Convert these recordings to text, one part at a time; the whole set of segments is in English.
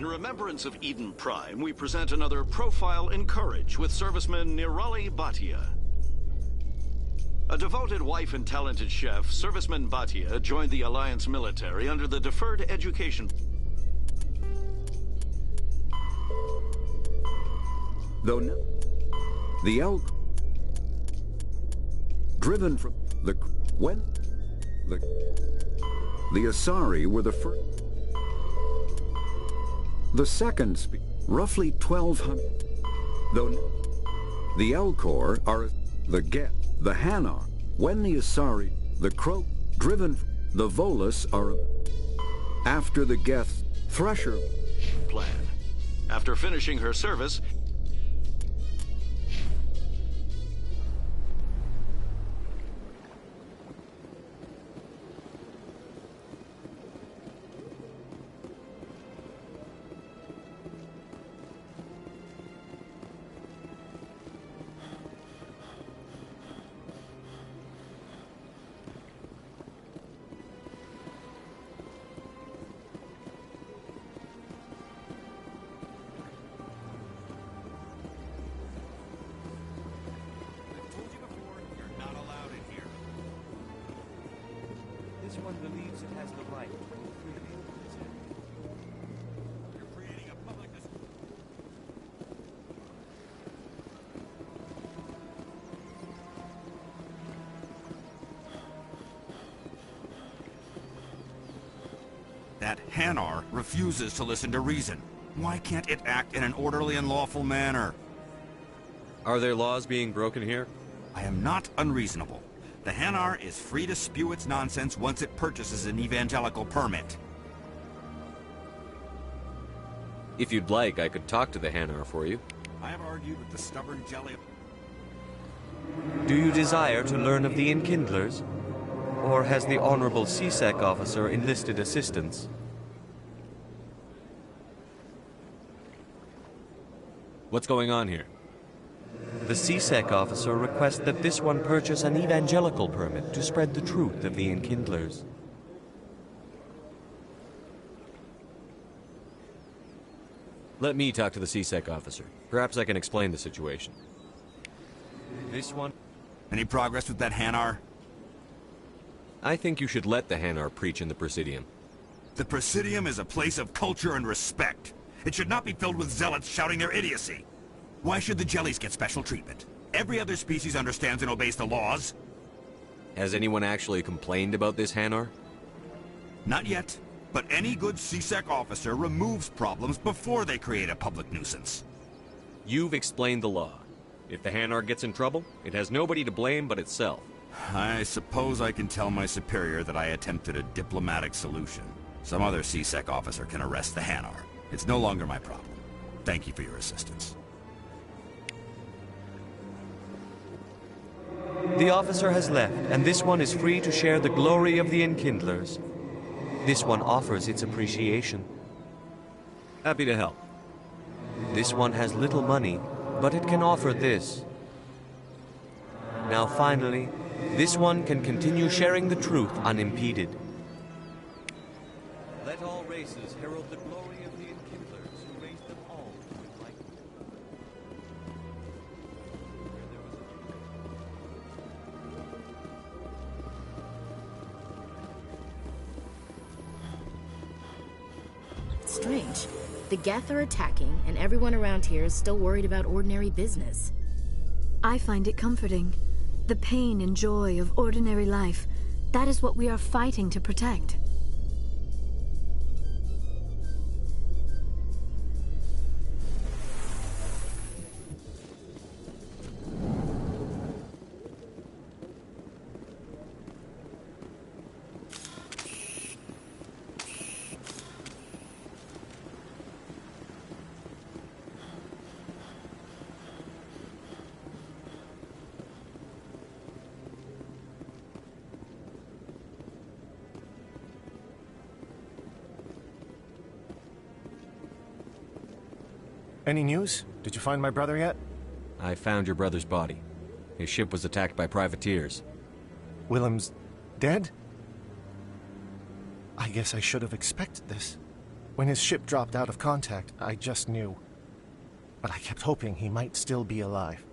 In remembrance of Eden Prime, we present another Profile in Courage with serviceman Nirali Bhatia. A devoted wife and talented chef, Serviceman Bhatia joined the Alliance military under the Deferred Education. Though no, the elk driven from the when the Asari were the first. The second roughly 1,200. Though the Elcor are the Get, the Hanar. When the Asari, the Crow, driven, the Volus are after the Geth, Thresher Plan. After finishing her service, This one believes it has the right to go freely over this area. You're creating a public That Hanar refuses to listen to reason. Why can't it act in an orderly and lawful manner? Are there laws being broken here? I am not unreasonable. The Hanar is free to spew its nonsense once it purchases an evangelical permit. If you'd like, I could talk to the Hanar for you. I have argued with the stubborn jelly. Do you desire to learn of the Enkindlers? Or has the Honorable CSEC officer enlisted assistance? What's going on here? The CSEC officer requests that this one purchase an evangelical permit to spread the truth of the Enkindlers. Let me talk to the CSEC officer. Perhaps I can explain the situation. This one? Any progress with that Hanar? I think you should let the Hanar preach in the Presidium. The Presidium is a place of culture and respect. It should not be filled with zealots shouting their idiocy. Why should the jellies get special treatment? Every other species understands and obeys the laws. Has anyone actually complained about this Hanar? Not yet, but any good CSEC officer removes problems before they create a public nuisance. You've explained the law. If the Hanar gets in trouble, it has nobody to blame but itself. I suppose I can tell my superior that I attempted a diplomatic solution. Some other CSEC officer can arrest the Hanar. It's no longer my problem. Thank you for your assistance. The officer has left, and this one is free to share the glory of the Enkindlers. This one offers its appreciation. Happy to help. This one has little money, but it can offer this. Now finally, this one can continue sharing the truth unimpeded. Let all races herald the glory of the Enkindlers who raised them all to enlightenment. Strange. The Geth are attacking, and everyone around here is still worried about ordinary business. I find it comforting. The pain and joy of ordinary life, that is what we are fighting to protect. Any news? Did you find my brother yet? I found your brother's body. His ship was attacked by privateers. Willem's dead? I guess I should have expected this. When his ship dropped out of contact, I just knew. But I kept hoping he might still be alive.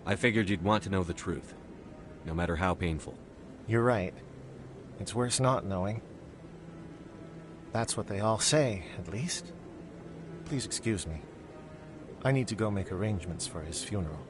I figured you'd want to know the truth, no matter how painful. You're right. It's worse not knowing. That's what they all say, at least. Please excuse me. I need to go make arrangements for his funeral.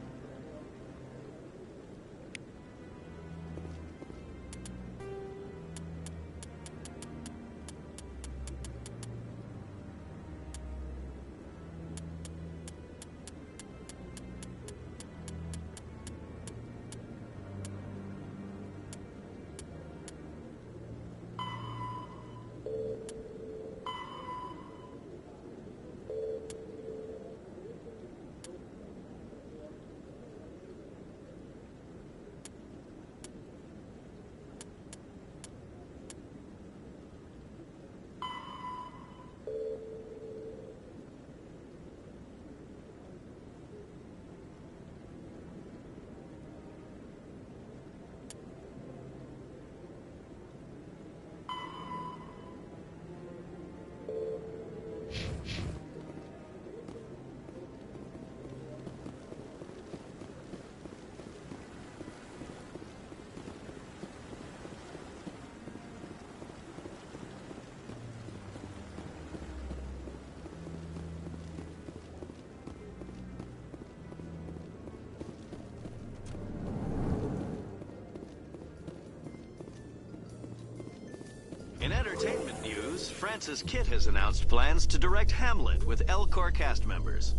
In entertainment news, Francis Kitt has announced plans to direct Hamlet with Elcor cast members.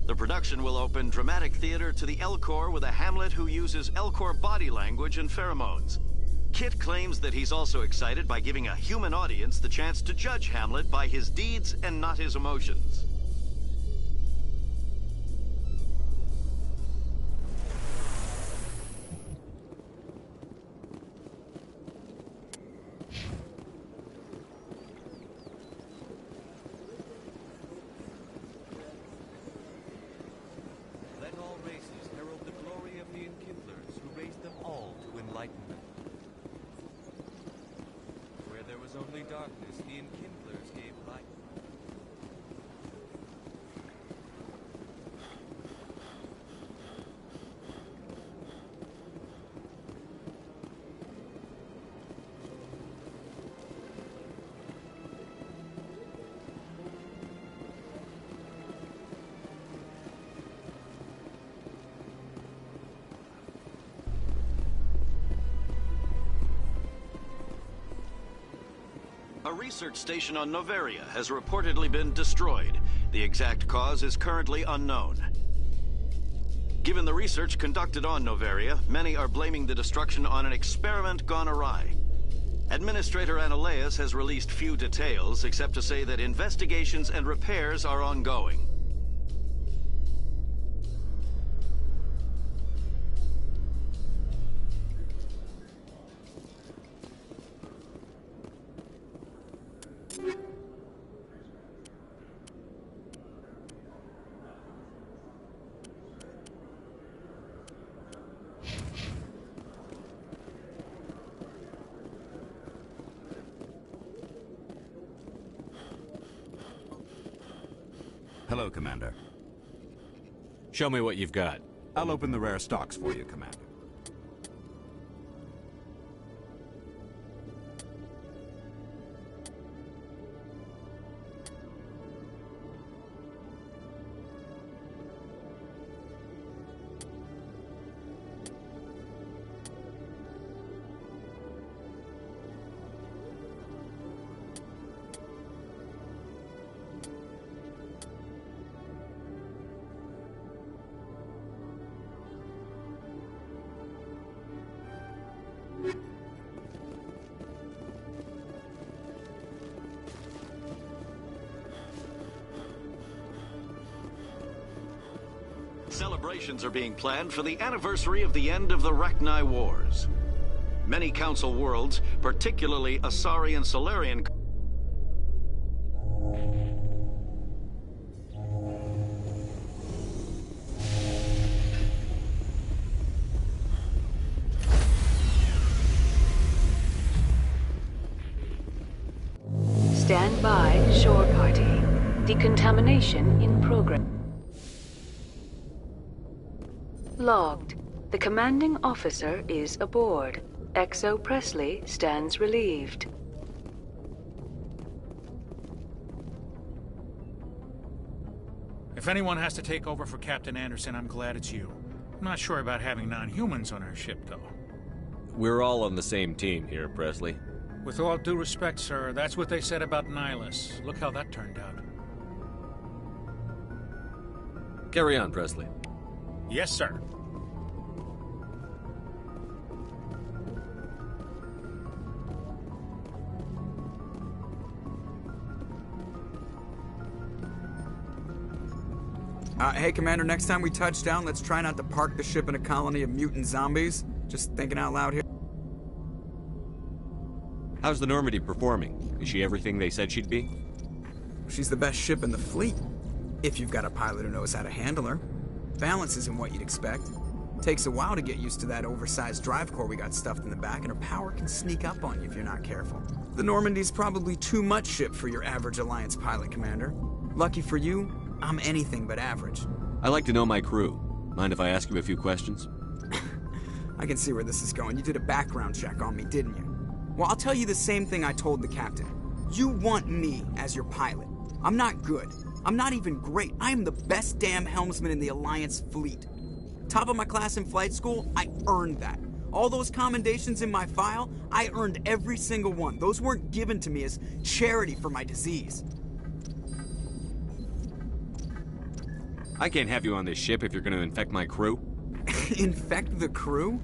The production will open dramatic theater to the Elcor with a Hamlet who uses Elcor body language and pheromones. Kitt claims that he's also excited by giving a human audience the chance to judge Hamlet by his deeds and not his emotions. Let all races herald the glory of the Enkindlers who raised them all to enlightenment. Where there was only darkness, the Enkindlers gave light. A research station on Noveria has reportedly been destroyed. The exact cause is currently unknown. Given the research conducted on Noveria, many are blaming the destruction on an experiment gone awry. Administrator Analeus has released few details, except to say that investigations and repairs are ongoing. Hello, Commander. Show me what you've got. I'll open the rare stocks for you, Commander. Celebrations are being planned for the anniversary of the end of the Rachni Wars. Many Council worlds, particularly Asari and Solarian, Stand by, shore party. Decontamination in progress. Logged. The commanding officer is aboard. XO Presley stands relieved. If anyone has to take over for Captain Anderson, I'm glad it's you. I'm not sure about having non-humans on our ship, though. We're all on the same team here, Presley. With all due respect, sir, that's what they said about Nihilus. Look how that turned out. Carry on, Presley. Yes, sir. Hey, Commander, next time we touch down, let's try not to park the ship in a colony of mutant zombies. Just thinking out loud here. How's the Normandy performing? Is she everything they said she'd be? She's the best ship in the fleet, if you've got a pilot who knows how to handle her. Balance isn't what you'd expect. Takes a while to get used to that oversized drive core we got stuffed in the back, and her power can sneak up on you if you're not careful. The Normandy's probably too much ship for your average Alliance pilot, Commander. Lucky for you, I'm anything but average. I like to know my crew. Mind if I ask you a few questions? I can see where this is going. You did a background check on me, didn't you? Well, I'll tell you the same thing I told the captain. You want me as your pilot. I'm not good. I'm not even great. I am the best damn helmsman in the Alliance fleet. Top of my class in flight school, I earned that. All those commendations in my file, I earned every single one. Those weren't given to me as charity for my disease. I can't have you on this ship if you're going to infect my crew. Infect the crew?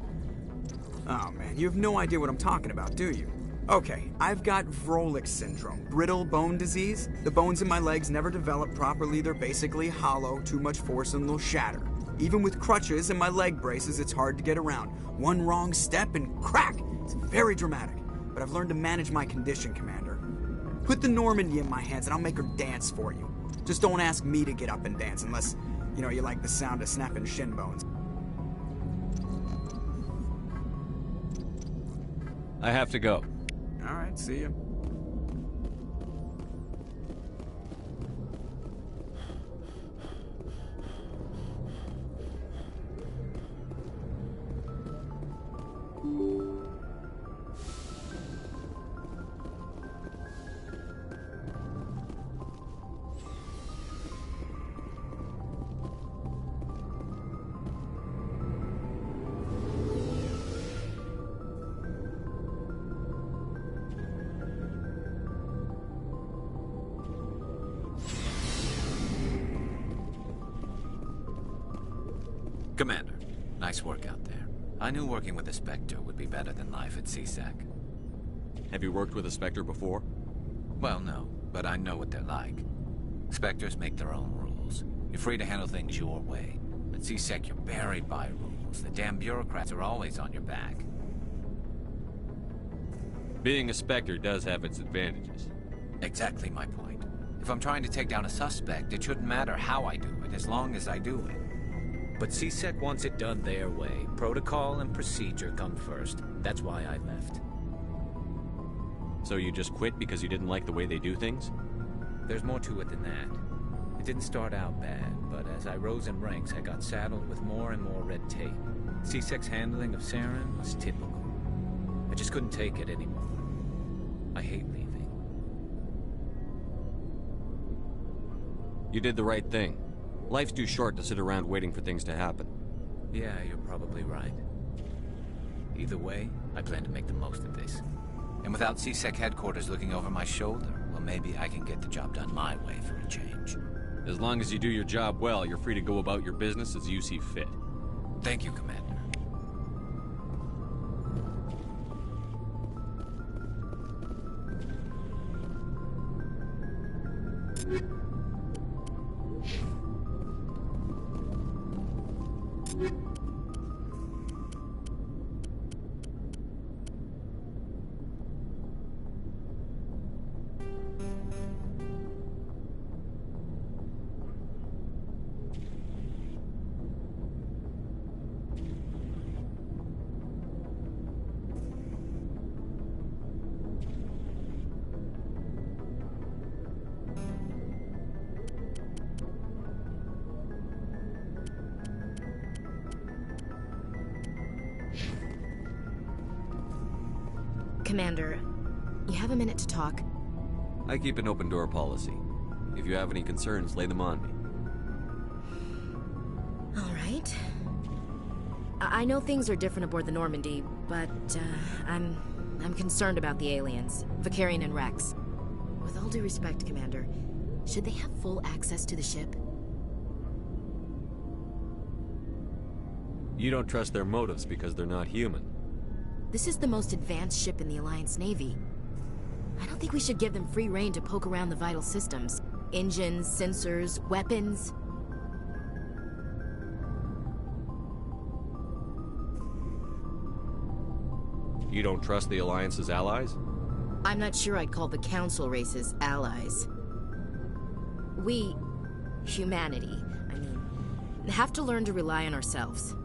Oh man, you have no idea what I'm talking about, do you? Okay, I've got Vrolik syndrome, brittle bone disease. The bones in my legs never develop properly, they're basically hollow, too much force and they'll shatter. Even with crutches and my leg braces, it's hard to get around. One wrong step and crack! It's very dramatic, but I've learned to manage my condition, Commander. Put the Normandy in my hands and I'll make her dance for you. Just don't ask me to get up and dance unless, you like the sound of snapping shin bones. I have to go. All right, see you. Commander, nice work out there. I knew working with the Spectre would be better than life at CSEC. Have you worked with a Spectre before? Well, no, but I know what they're like. Spectres make their own rules. You're free to handle things your way. At CSEC, you're buried by rules. The damn bureaucrats are always on your back. Being a Spectre does have its advantages. Exactly my point. If I'm trying to take down a suspect, it shouldn't matter how I do it, as long as I do it. But CSEC wants it done their way. Protocol and procedure come first. That's why I left. So you just quit because you didn't like the way they do things? There's more to it than that. It didn't start out bad, but as I rose in ranks, I got saddled with more and more red tape. CSEC's handling of Saren was typical. I just couldn't take it anymore. I hate leaving. You did the right thing. Life's too short to sit around waiting for things to happen. Yeah, you're probably right. Either way, I plan to make the most of this. And without CSEC headquarters looking over my shoulder, well, maybe I can get the job done my way for a change. As long as you do your job well, you're free to go about your business as you see fit. Thank you, Commander. Commander, you have a minute to talk? I keep an open door policy. If you have any concerns, lay them on me. All right. I know things are different aboard the Normandy, but I'm concerned about the aliens, Vicarian and Rex. With all due respect, Commander, should they have full access to the ship? You don't trust their motives because they're not human. This is the most advanced ship in the Alliance Navy. I don't think we should give them free rein to poke around the vital systems. Engines, sensors, weapons. You don't trust the Alliance's allies? I'm not sure I'd call the Council races allies. We, humanity, have to learn to rely on ourselves.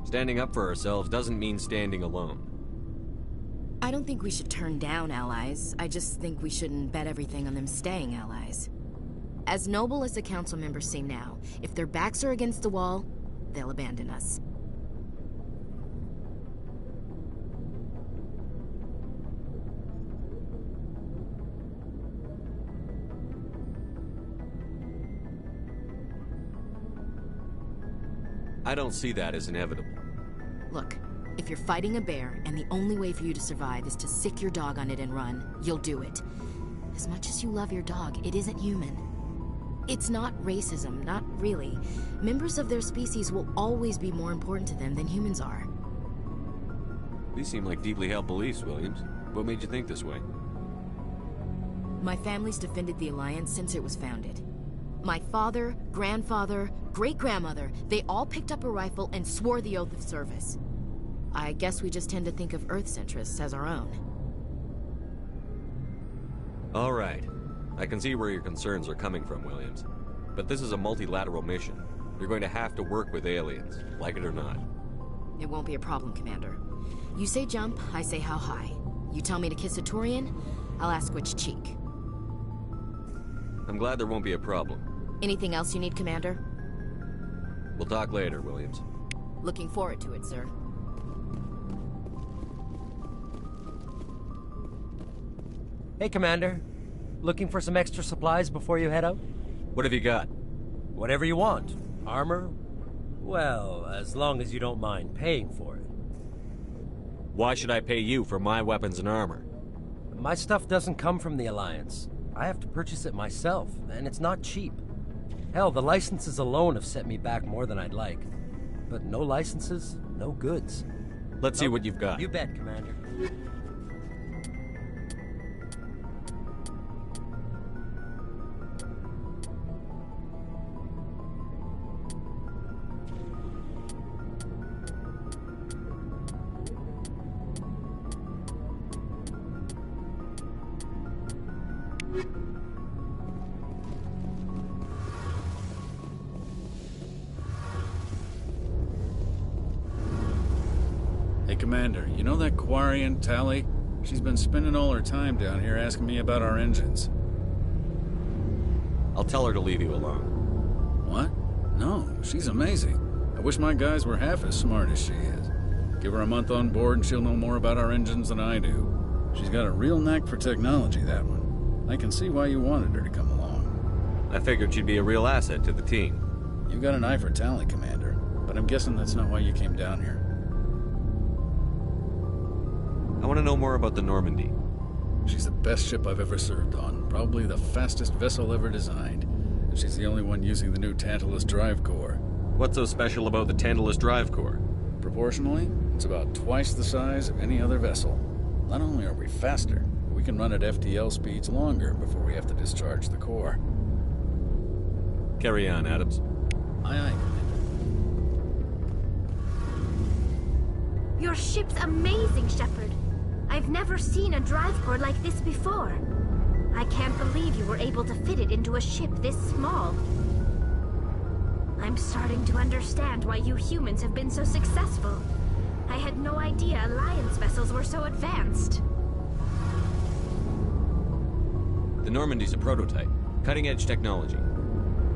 Standing up for ourselves doesn't mean standing alone. I don't think we should turn down allies. I just think we shouldn't bet everything on them staying allies. As noble as the Council members seem now, if their backs are against the wall, they'll abandon us. I don't see that as inevitable. Look, if you're fighting a bear and the only way for you to survive is to sick your dog on it and run, you'll do it. As much as you love your dog, it isn't human. It's not racism, not really. Members of their species will always be more important to them than humans are. These seem like deeply held beliefs, Williams. What made you think this way? My family's defended the Alliance since it was founded. My father, grandfather, great-grandmother, they all picked up a rifle and swore the oath of service. I guess we just tend to think of Earth's interests as our own. All right. I can see where your concerns are coming from, Williams. But this is a multilateral mission. You're going to have to work with aliens, like it or not. It won't be a problem, Commander. You say jump, I say how high. You tell me to kiss a Turian, I'll ask which cheek. I'm glad there won't be a problem. Anything else you need, Commander? We'll talk later, Williams. Looking forward to it, sir. Hey, Commander. Looking for some extra supplies before you head out? What have you got? Whatever you want. Armor? Well, as long as you don't mind paying for it. Why should I pay you for my weapons and armor? My stuff doesn't come from the Alliance. I have to purchase it myself, and it's not cheap. Hell, the licenses alone have set me back more than I'd like. But no licenses, no goods. Let's see what you've got. You bet, Commander. Hey, Commander, you know that Quarian, Tally? She's been spending all her time down here asking me about our engines. I'll tell her to leave you alone. What? No, she's amazing. I wish my guys were half as smart as she is. Give her a month on board and she'll know more about our engines than I do. She's got a real knack for technology, that one. I can see why you wanted her to come along. I figured she'd be a real asset to the team. You got an eye for Tally, Commander, but I'm guessing that's not why you came down here. I want to know more about the Normandy. She's the best ship I've ever served on. Probably the fastest vessel ever designed. And she's the only one using the new Tantalus drive core. What's so special about the Tantalus drive core? Proportionally, it's about twice the size of any other vessel. Not only are we faster, but we can run at FTL speeds longer before we have to discharge the core. Carry on, Adams. Aye, aye, Commander. Your ship's amazing, Shepard. I've never seen a drive core like this before. I can't believe you were able to fit it into a ship this small. I'm starting to understand why you humans have been so successful. I had no idea Alliance vessels were so advanced. The Normandy's a prototype. Cutting-edge technology.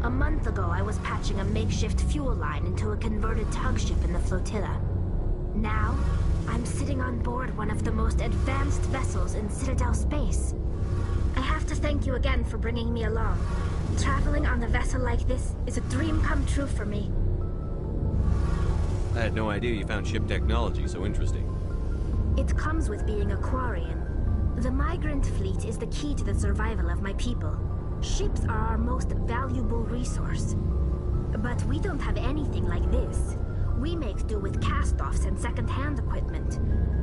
A month ago, I was patching a makeshift fuel line into a converted tug ship in the flotilla. Now, I'm sitting on board one of the most advanced vessels in Citadel space. I have to thank you again for bringing me along. Traveling on a vessel like this is a dream come true for me. I had no idea you found ship technology so interesting. It comes with being a Quarian. The migrant fleet is the key to the survival of my people. Ships are our most valuable resource. But we don't have anything like this. We make do with cast-offs and second-hand equipment.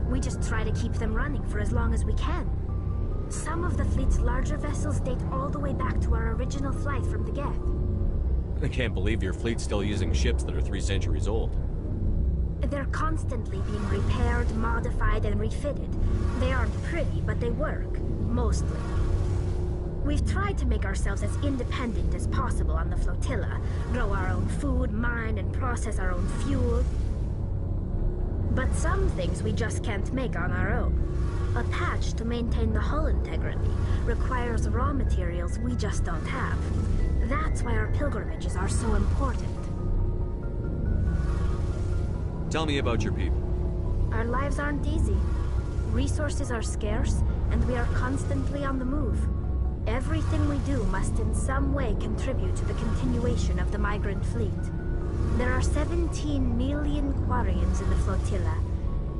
We just try to keep them running for as long as we can. Some of the fleet's larger vessels date all the way back to our original flight from the Geth. I can't believe your fleet's still using ships that are 3 centuries old. They're constantly being repaired, modified, and refitted. They aren't pretty, but they work. Mostly. We've tried to make ourselves as independent as possible on the flotilla, grow our own food, mine, and process our own fuel. But some things we just can't make on our own. A patch to maintain the hull integrity requires raw materials we just don't have. That's why our pilgrimages are so important. Tell me about your people. Our lives aren't easy. Resources are scarce, and we are constantly on the move. Everything we do must in some way contribute to the continuation of the migrant fleet. There are 17 million Quarians in the flotilla,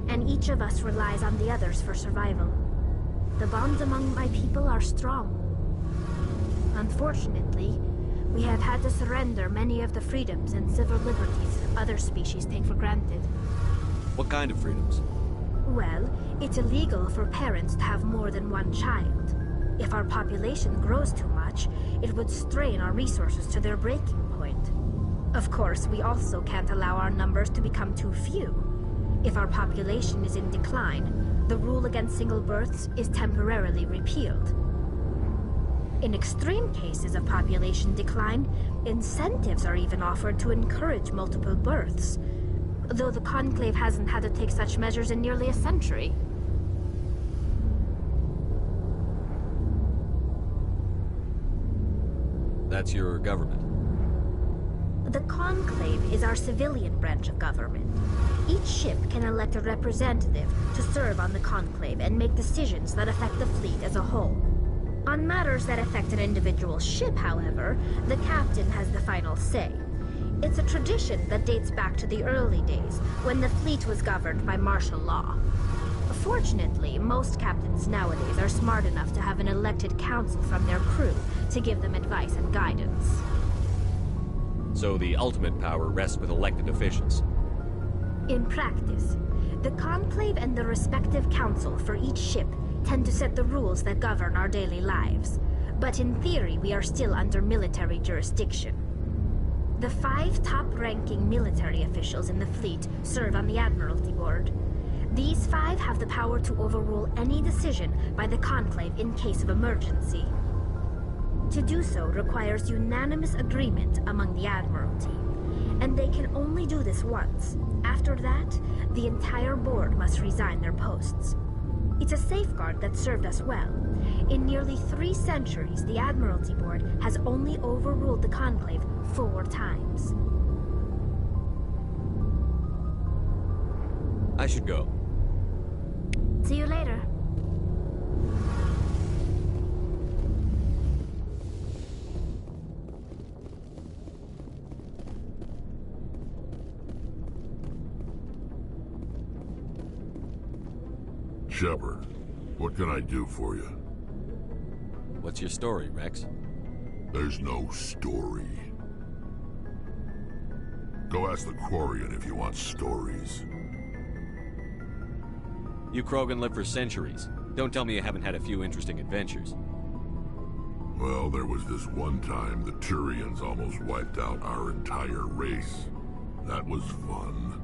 and each of us relies on the others for survival. The bonds among my people are strong. Unfortunately, we have had to surrender many of the freedoms and civil liberties other species take for granted. What kind of freedoms? Well, it's illegal for parents to have more than one child. If our population grows too much, it would strain our resources to their breaking point. Of course, we also can't allow our numbers to become too few. If our population is in decline, the rule against single births is temporarily repealed. In extreme cases of population decline, incentives are even offered to encourage multiple births, though the Conclave hasn't had to take such measures in nearly a century. That's your government. The Conclave is our civilian branch of government. Each ship can elect a representative to serve on the Conclave and make decisions that affect the fleet as a whole. On matters that affect an individual ship, however, the captain has the final say. It's a tradition that dates back to the early days, when the fleet was governed by martial law. Fortunately, most captains nowadays are smart enough to have an elected council from their crew to give them advice and guidance. So the ultimate power rests with elected officials. In practice, the Conclave and the respective council for each ship tend to set the rules that govern our daily lives. But in theory, we are still under military jurisdiction. The 5 top-ranking military officials in the fleet serve on the Admiralty Board. These 5 have the power to overrule any decision by the Conclave in case of emergency. To do so requires unanimous agreement among the Admiralty, and they can only do this once. After that, the entire board must resign their posts. It's a safeguard that served us well. In nearly 3 centuries, the Admiralty Board has only overruled the Conclave 4 times. I should go. See you later. Shepard, what can I do for you? What's your story, Rex? There's no story. Go ask the Quarian if you want stories. You Krogan lived for centuries. Don't tell me you haven't had a few interesting adventures. Well, there was this one time the Turians almost wiped out our entire race. That was fun.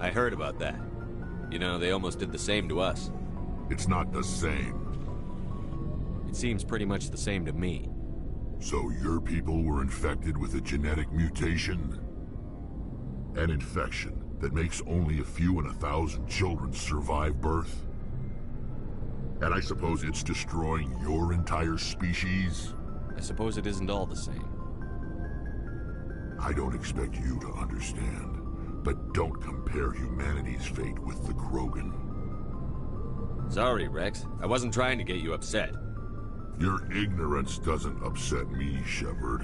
I heard about that. You know, they almost did the same to us. It's not the same. It seems pretty much the same to me. So your people were infected with a genetic mutation? An infection that makes only a few in 1,000 children survive birth? And I suppose it's destroying your entire species? I suppose it isn't all the same. I don't expect you to understand, But don't compare humanity's fate with the Krogan. Sorry, Rex. I wasn't trying to get you upset. Your ignorance doesn't upset me, Shepard.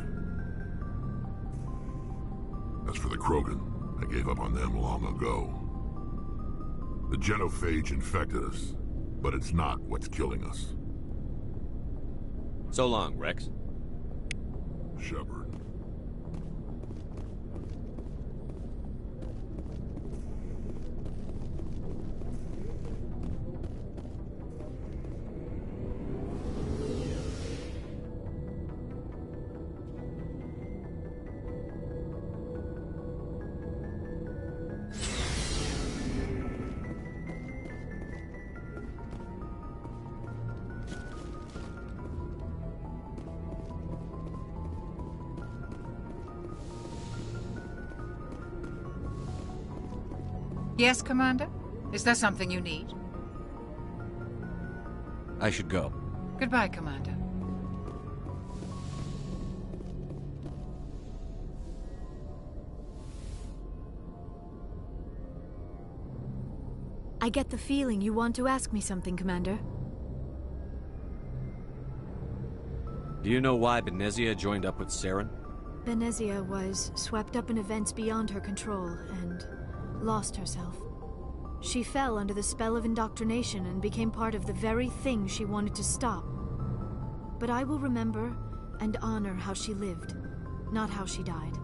As for the Krogan, I gave up on them long ago. The genophage infected us, but it's not what's killing us. So long, Rex. Shepard. Yes, Commander? Is there something you need? I should go. Goodbye, Commander. I get the feeling you want to ask me something, Commander. Do you know why Benezia joined up with Saren? Benezia was swept up in events beyond her control and lost herself. She fell under the spell of indoctrination and became part of the very thing she wanted to stop. But I will remember and honor how she lived, not how she died.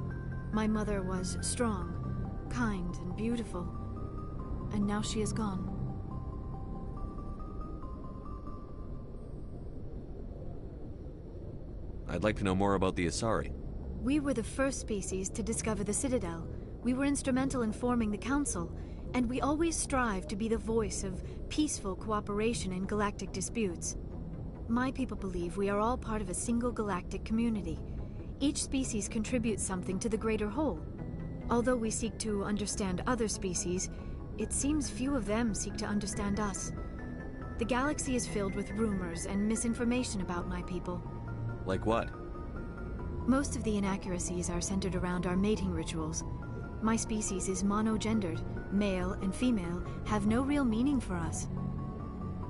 My mother was strong, kind, and beautiful, and now she is gone. I'd like to know more about the Asari. We were the first species to discover the Citadel. We were instrumental in forming the Council, and we always strive to be the voice of peaceful cooperation in galactic disputes. My people believe we are all part of a single galactic community. Each species contributes something to the greater whole. Although we seek to understand other species, it seems few of them seek to understand us. The galaxy is filled with rumors and misinformation about my people. Like what? Most of the inaccuracies are centered around our mating rituals. My species is monogendered. Male and female have no real meaning for us.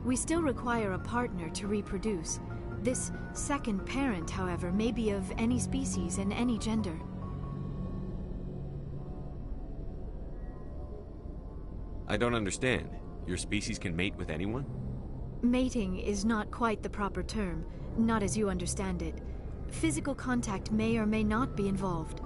We still require a partner to reproduce. This second parent, however, may be of any species and any gender. I don't understand. Your species can mate with anyone? Mating is not quite the proper term, not as you understand it. Physical contact may or may not be involved,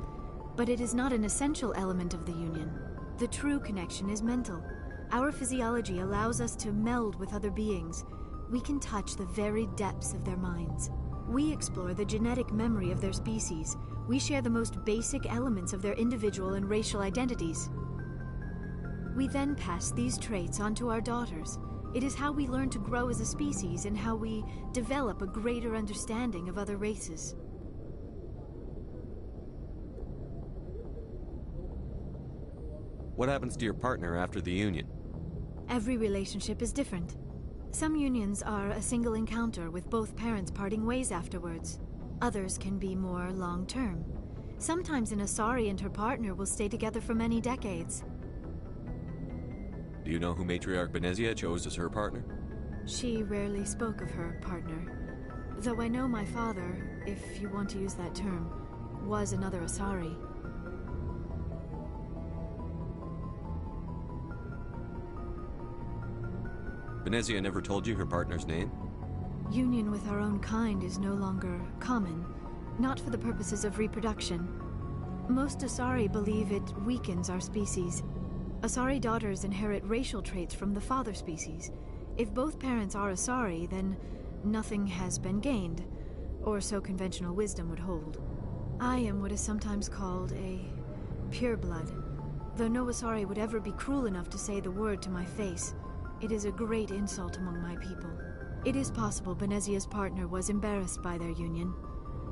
but it is not an essential element of the union. The true connection is mental. Our physiology allows us to meld with other beings. We can touch the very depths of their minds. We explore the genetic memory of their species. We share the most basic elements of their individual and racial identities. We then pass these traits on to our daughters. It is how we learn to grow as a species and how we develop a greater understanding of other races. What happens to your partner after the union? Every relationship is different. Some unions are a single encounter with both parents parting ways afterwards. Others can be more long-term. Sometimes an Asari and her partner will stay together for many decades. Do you know who Matriarch Benezia chose as her partner? She rarely spoke of her partner. Though I know my father, if you want to use that term, was another Asari. Benezia never told you her partner's name? Union with our own kind is no longer common, not for the purposes of reproduction. Most Asari believe it weakens our species. Asari daughters inherit racial traits from the father species. If both parents are Asari, then nothing has been gained, or so conventional wisdom would hold. I am what is sometimes called a pureblood, though no Asari would ever be cruel enough to say the word to my face. It is a great insult among my people. It is possible Benezia's partner was embarrassed by their union.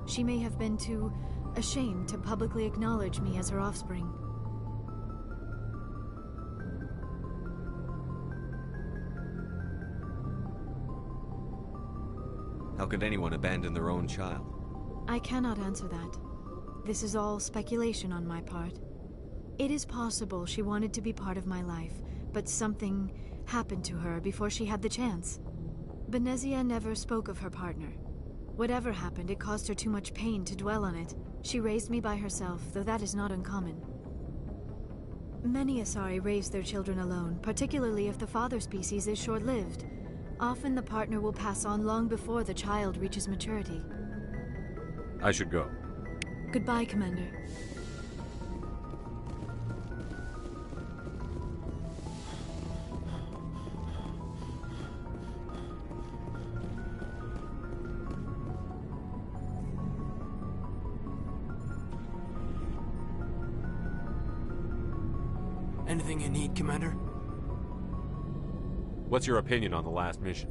She may have been too ashamed to publicly acknowledge me as her offspring. How could anyone abandon their own child? I cannot answer that. This is all speculation on my part. It is possible she wanted to be part of my life, but something happened to her before she had the chance. Benezia never spoke of her partner. Whatever happened, it caused her too much pain to dwell on it. She raised me by herself, though that is not uncommon. Many Asari raise their children alone, particularly if the father species is short-lived. Often the partner will pass on long before the child reaches maturity. I should go. Goodbye, Commander. Anything you need, Commander? What's your opinion on the last mission?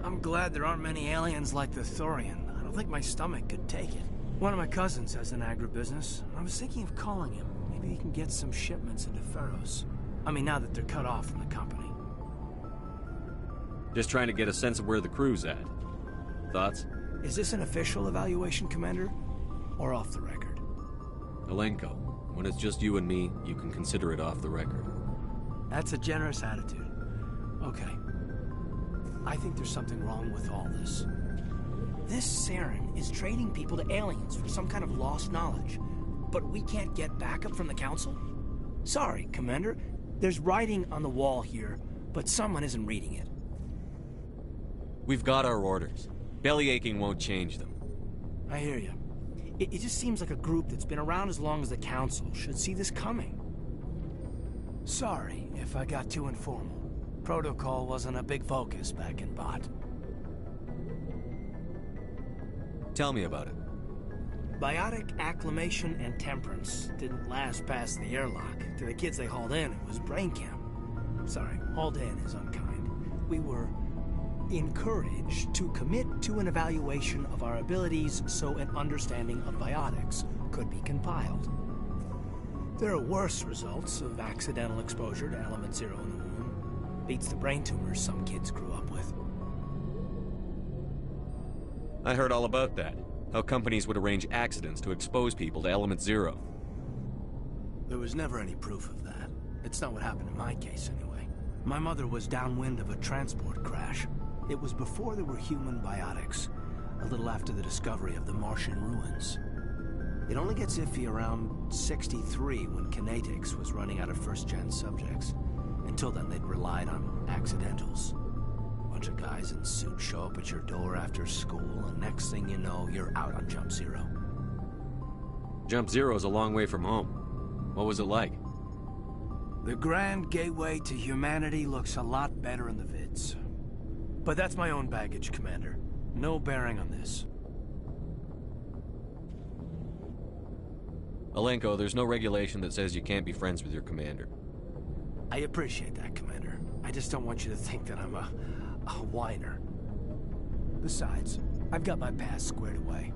I'm glad there aren't many aliens like the Thorian. I don't think my stomach could take it. One of my cousins has an agribusiness. I was thinking of calling him. Maybe he can get some shipments into Pharos. I mean, now that they're cut off from the company. Just trying to get a sense of where the crew's at. Thoughts? Is this an official evaluation, Commander? Or off the record? Alenko, when it's just you and me, you can consider it off the record. That's a generous attitude. Okay. I think there's something wrong with all this. This Saren is trading people to aliens for some kind of lost knowledge. But we can't get backup from the Council? Sorry, Commander. There's writing on the wall here, but someone isn't reading it. We've got our orders. Belly aching won't change them. I hear you. It just seems like a group that's been around as long as the Council should see this coming. Sorry if I got too informal. Protocol wasn't a big focus back in Bot. Tell me about it. Biotic acclimation and temperance didn't last past the airlock. To the kids they hauled in, it was brain camp. Sorry, hauled in is unkind. We were encouraged to commit to an evaluation of our abilities so an understanding of biotics could be compiled. There are worse results of accidental exposure to element 0 in the womb. Beats the brain tumors some kids grew up with. I heard all about that. How companies would arrange accidents to expose people to element 0. There was never any proof of that. It's not what happened in my case, anyway. My mother was downwind of a transport crash. It was before there were human biotics, a little after the discovery of the Martian ruins. It only gets iffy around 63 when Kinetics was running out of first-gen subjects. Until then, they'd relied on accidentals. A bunch of guys in suits show up at your door after school, and next thing you know, you're out on Jump Zero. Jump Zero's a long way from home. What was it like? The grand gateway to humanity looks a lot better in the vids. But that's my own baggage, Commander. No bearing on this. Alenko, there's no regulation that says you can't be friends with your commander. I appreciate that, Commander. I just don't want you to think that I'm a whiner. Besides, I've got my past squared away.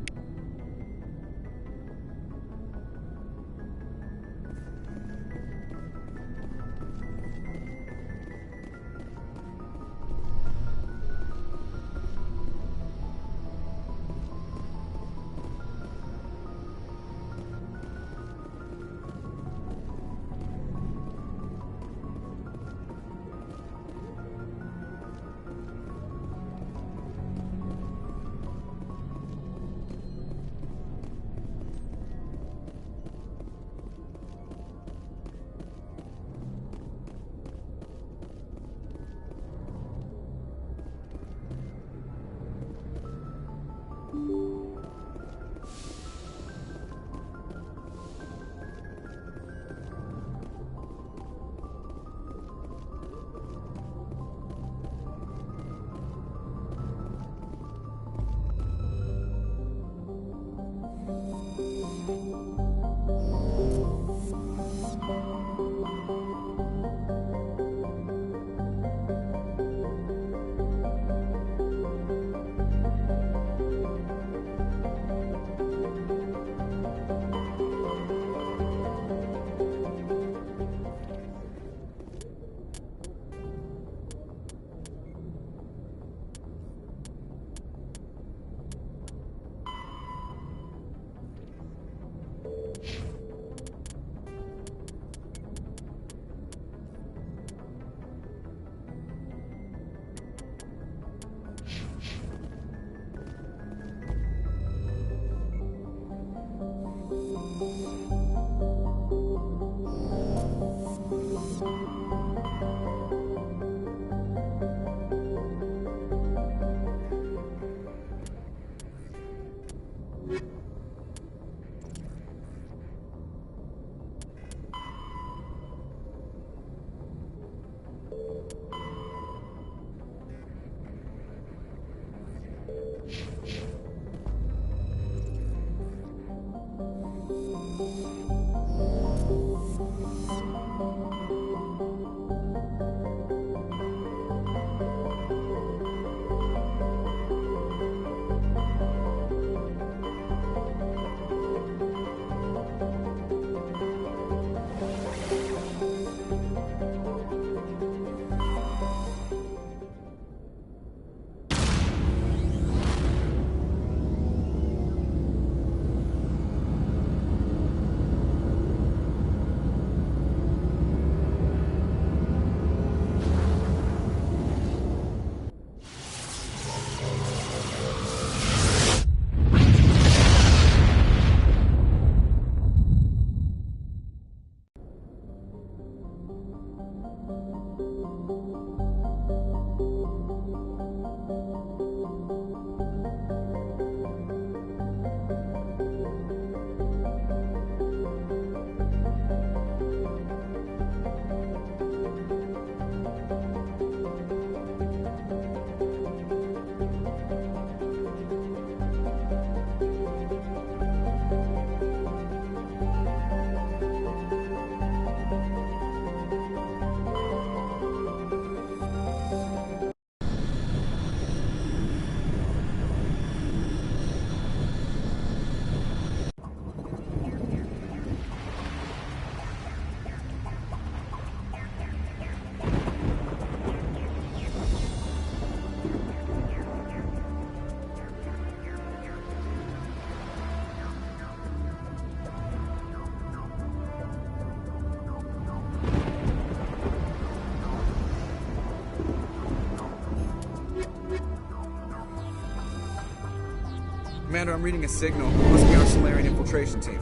Commander, I'm reading a signal. Must be our Solarian infiltration team.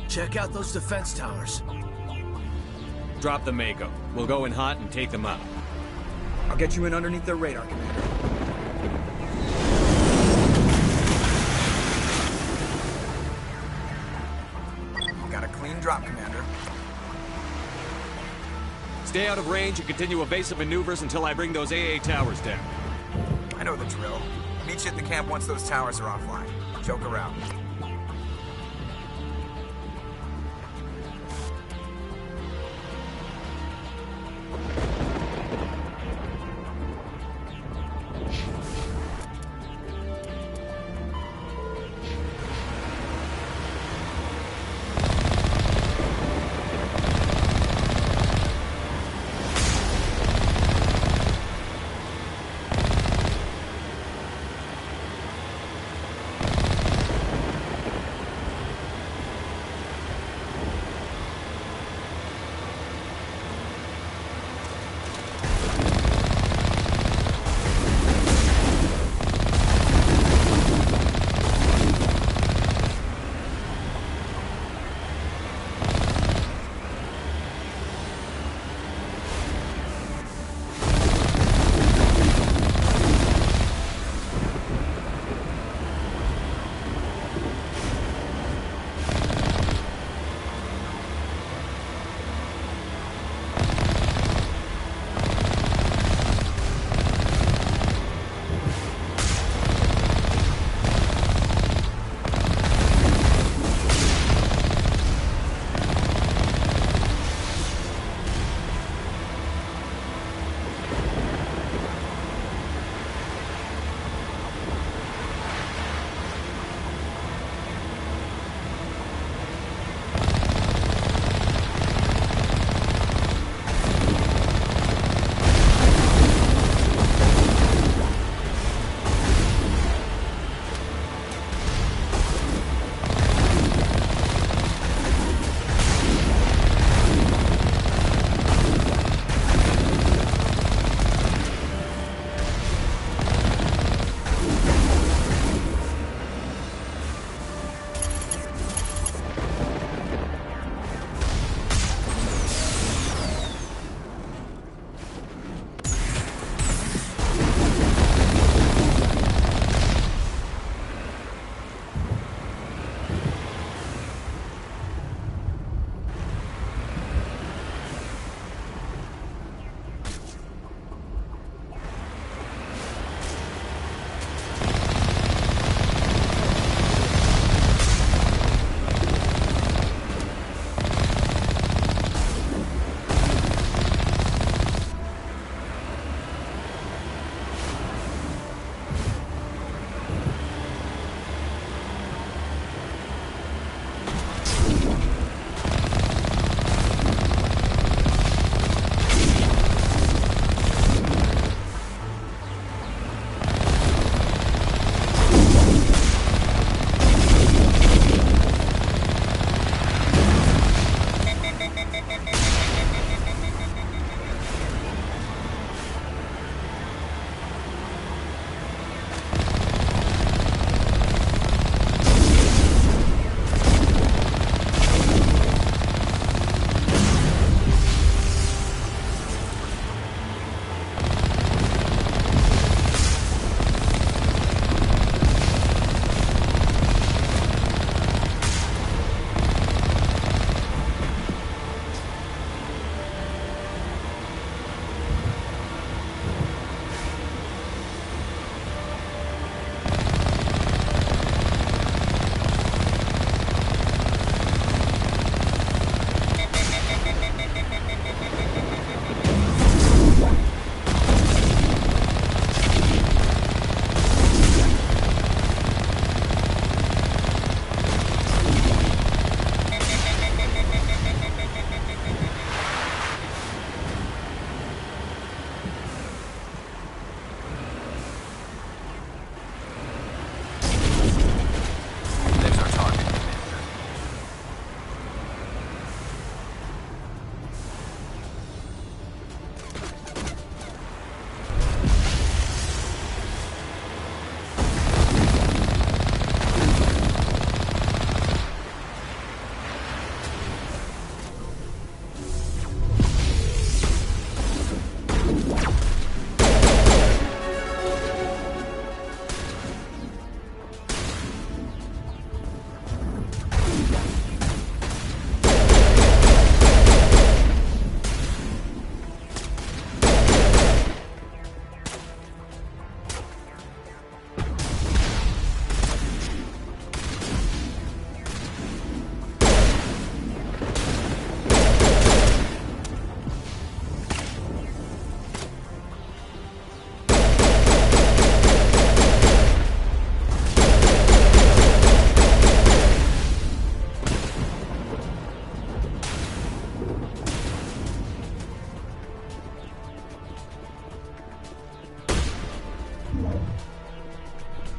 Check out those defense towers. Drop the Mako. We'll go in hot and take them out. I'll get you in underneath their radar, Commander. Got a clean drop, Commander. Stay out of range and continue evasive maneuvers until I bring those AA towers down. I know the drill. Meet you at the camp once those towers are offline. Joke around.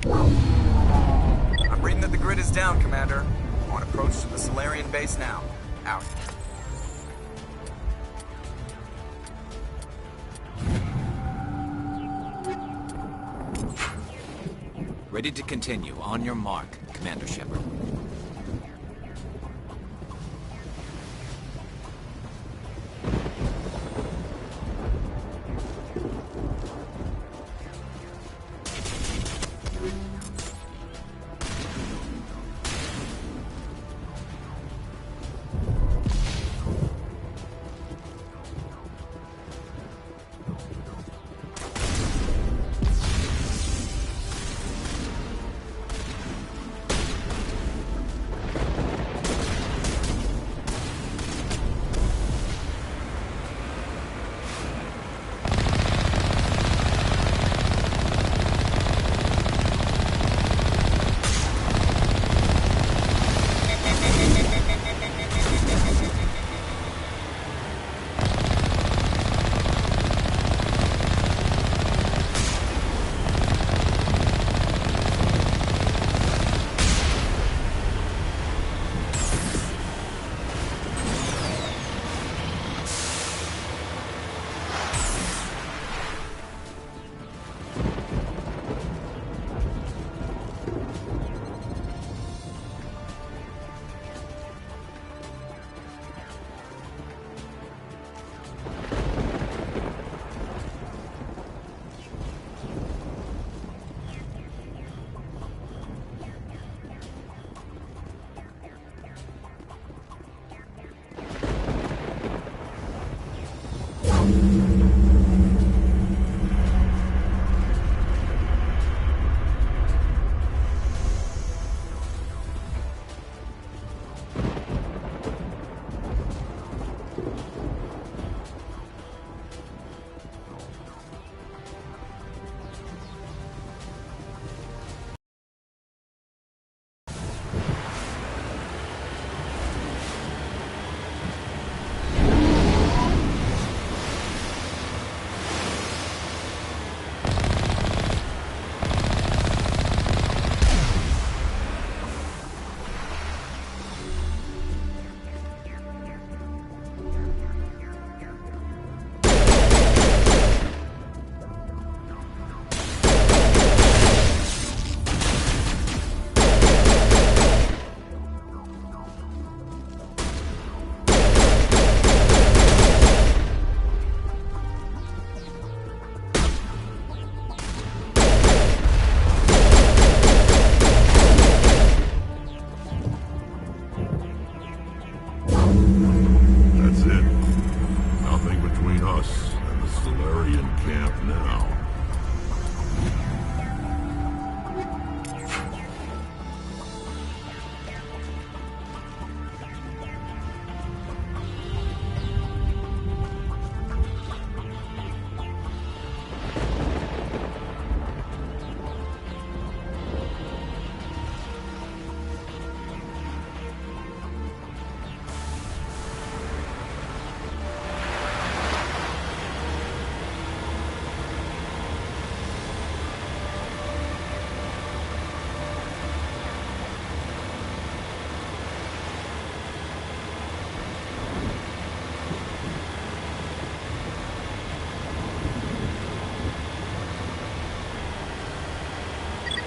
I'm reading that the grid is down, Commander. On approach to the Solarian base now. Out. Ready to continue. On your mark, Commander Shepard.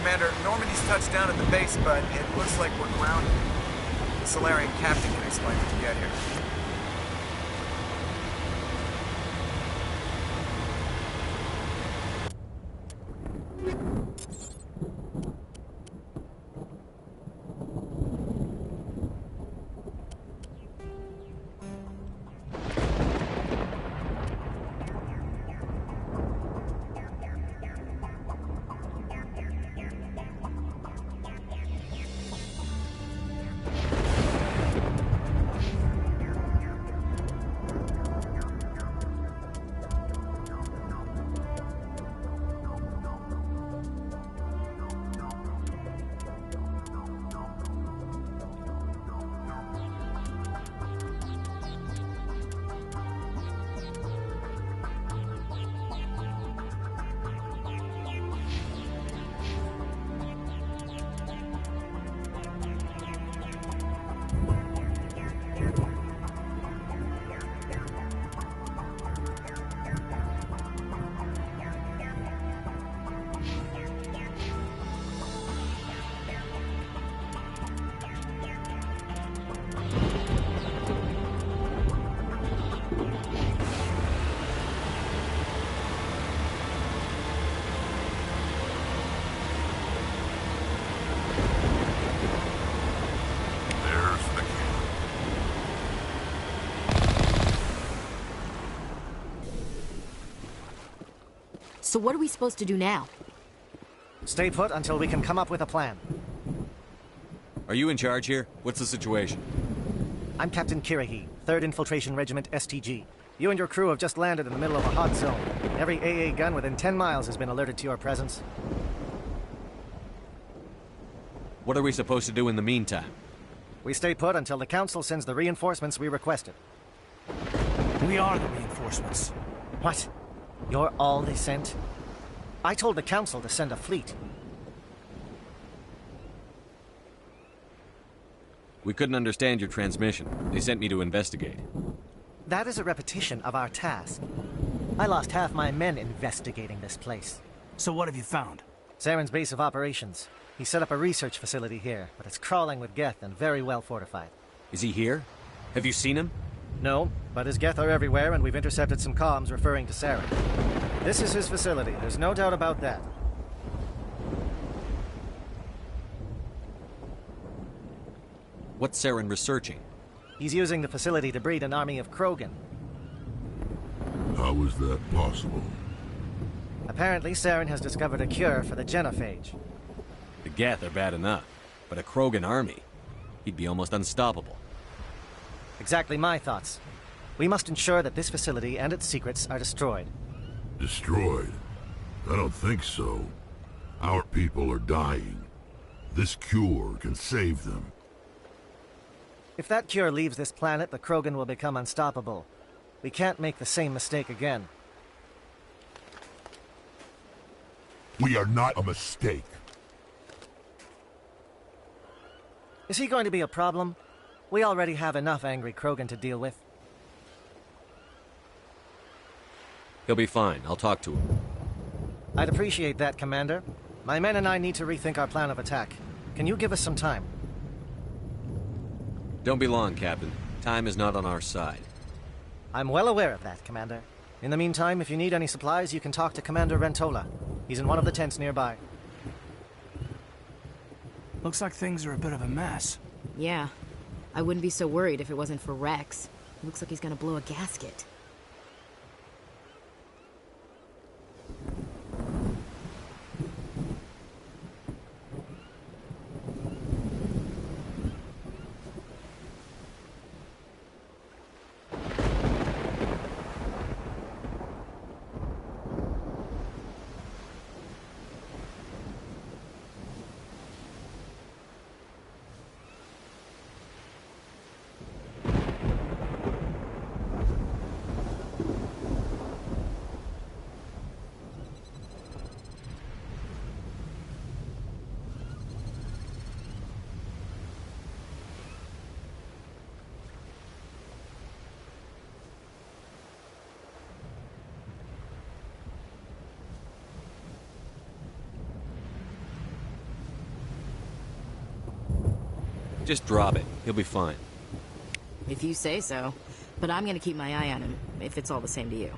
Commander, Normandy's touched down at the base, but it looks like we're grounded. The Solarian captain can explain what you get here. So what are we supposed to do now? Stay put until we can come up with a plan. Are you in charge here? What's the situation? I'm Captain Kirahi, 3rd Infiltration Regiment STG. You and your crew have just landed in the middle of a hot zone. Every AA gun within 10 miles has been alerted to your presence. What are we supposed to do in the meantime? We stay put until the Council sends the reinforcements we requested. We are the reinforcements. What? You're all they sent? I told the Council to send a fleet. We couldn't understand your transmission. They sent me to investigate. That is a repetition of our task. I lost half my men investigating this place. So what have you found? Saren's base of operations. He set up a research facility here, but it's crawling with Geth and very well fortified. Is he here? Have you seen him? No, but his Geth are everywhere, and we've intercepted some comms referring to Saren. This is his facility, there's no doubt about that. What's Saren researching? He's using the facility to breed an army of Krogan. How is that possible? Apparently, Saren has discovered a cure for the genophage. The Geth are bad enough, but a Krogan army? He'd be almost unstoppable. Exactly my thoughts. We must ensure that this facility and its secrets are destroyed. Destroyed? I don't think so. Our people are dying. This cure can save them. If that cure leaves this planet, the Krogan will become unstoppable. We can't make the same mistake again. We are not a mistake. Is he going to be a problem? We already have enough angry Krogan to deal with. He'll be fine. I'll talk to him. I'd appreciate that, Commander. My men and I need to rethink our plan of attack. Can you give us some time? Don't be long, Captain. Time is not on our side. I'm well aware of that, Commander. In the meantime, if you need any supplies, you can talk to Commander Rentola. He's in one of the tents nearby. Looks like things are a bit of a mess. Yeah. I wouldn't be so worried if it wasn't for Rex. Looks like he's gonna blow a gasket. Just drop it. He'll be fine. If you say so. But I'm gonna keep my eye on him, if it's all the same to you.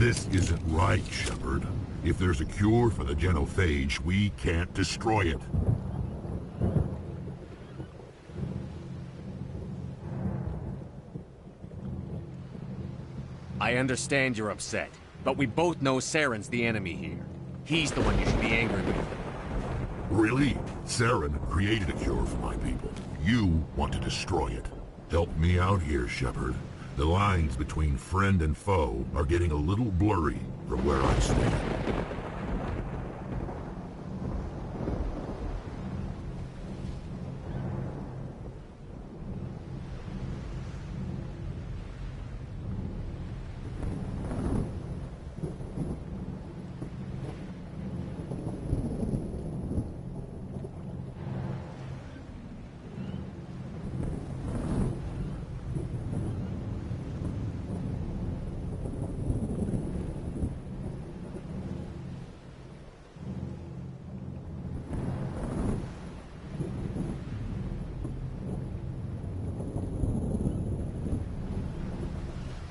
This isn't right, Shepard. If there's a cure for the genophage, we can't destroy it. I understand you're upset, but we both know Saren's the enemy here. He's the one you should be angry with. Really? Saren created a cure for my people. You want to destroy it. Help me out here, Shepard. The lines between friend and foe are getting a little blurry from where I stand.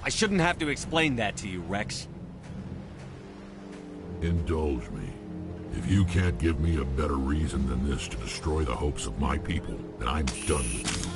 I shouldn't have to explain that to you, Rex. Indulge me. If you can't give me a better reason than this to destroy the hopes of my people, then I'm done with you.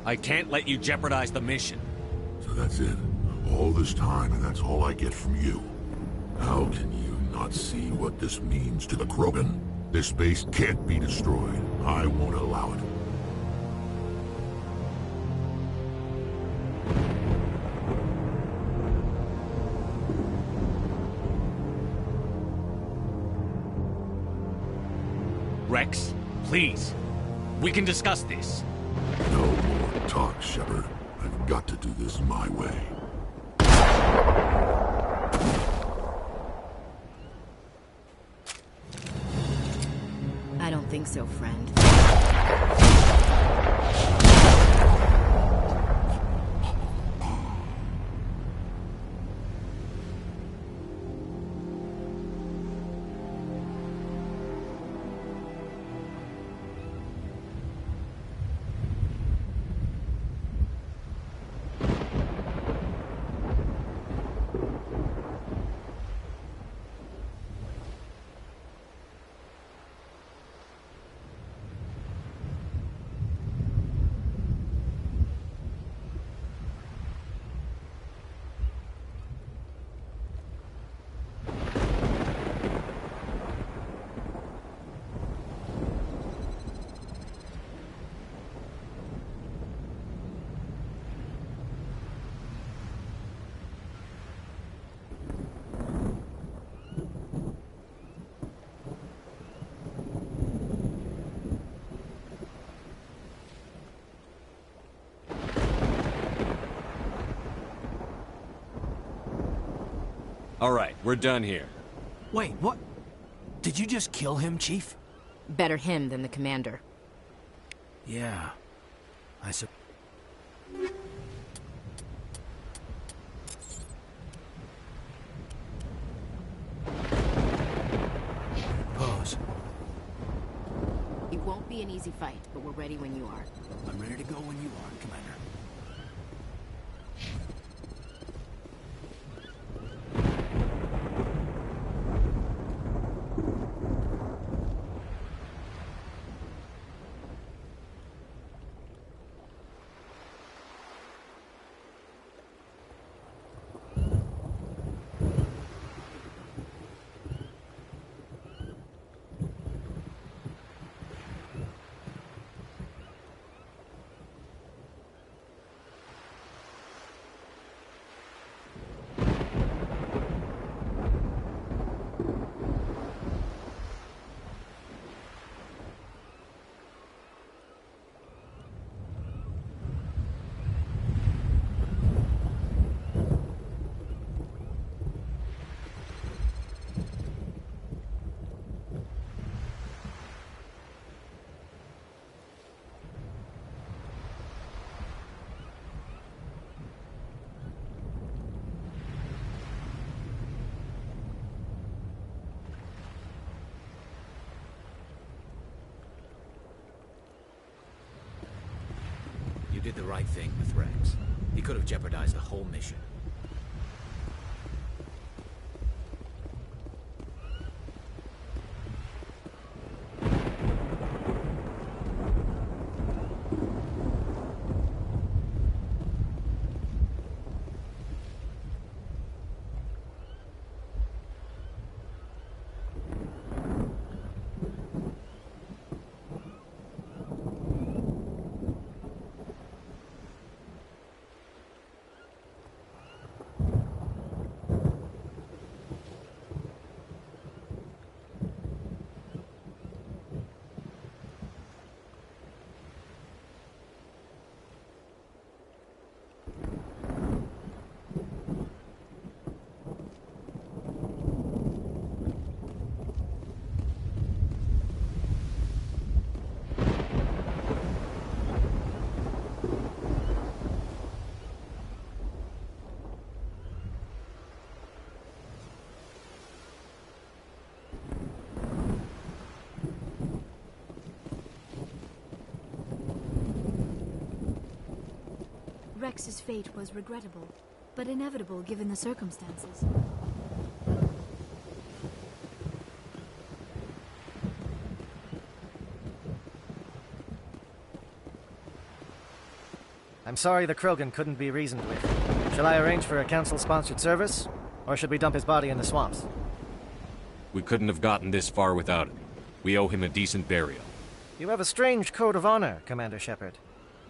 I can't let you jeopardize the mission. So that's it. All this time, and that's all I get from you. How can you not see what this means to the Krogan? This base can't be destroyed. I won't allow it. Rex, please. We can discuss this. No more talk, Shepard. I've got to do this my way. I don't think so, friend. All right, we're done here. Wait, what? Did you just kill him, Chief? Better him than the commander. Yeah. I suppose. He won't won't be an easy fight, but we're ready when you are. I'm ready to go when you are, Commander. You did the right thing with Rex. He could have jeopardized the whole mission. Rex's fate was regrettable, but inevitable given the circumstances. I'm sorry the Krogan couldn't be reasoned with. Shall I arrange for a council-sponsored service, or should we dump his body in the swamps? We couldn't have gotten this far without him. We owe him a decent burial. You have a strange code of honor, Commander Shepard.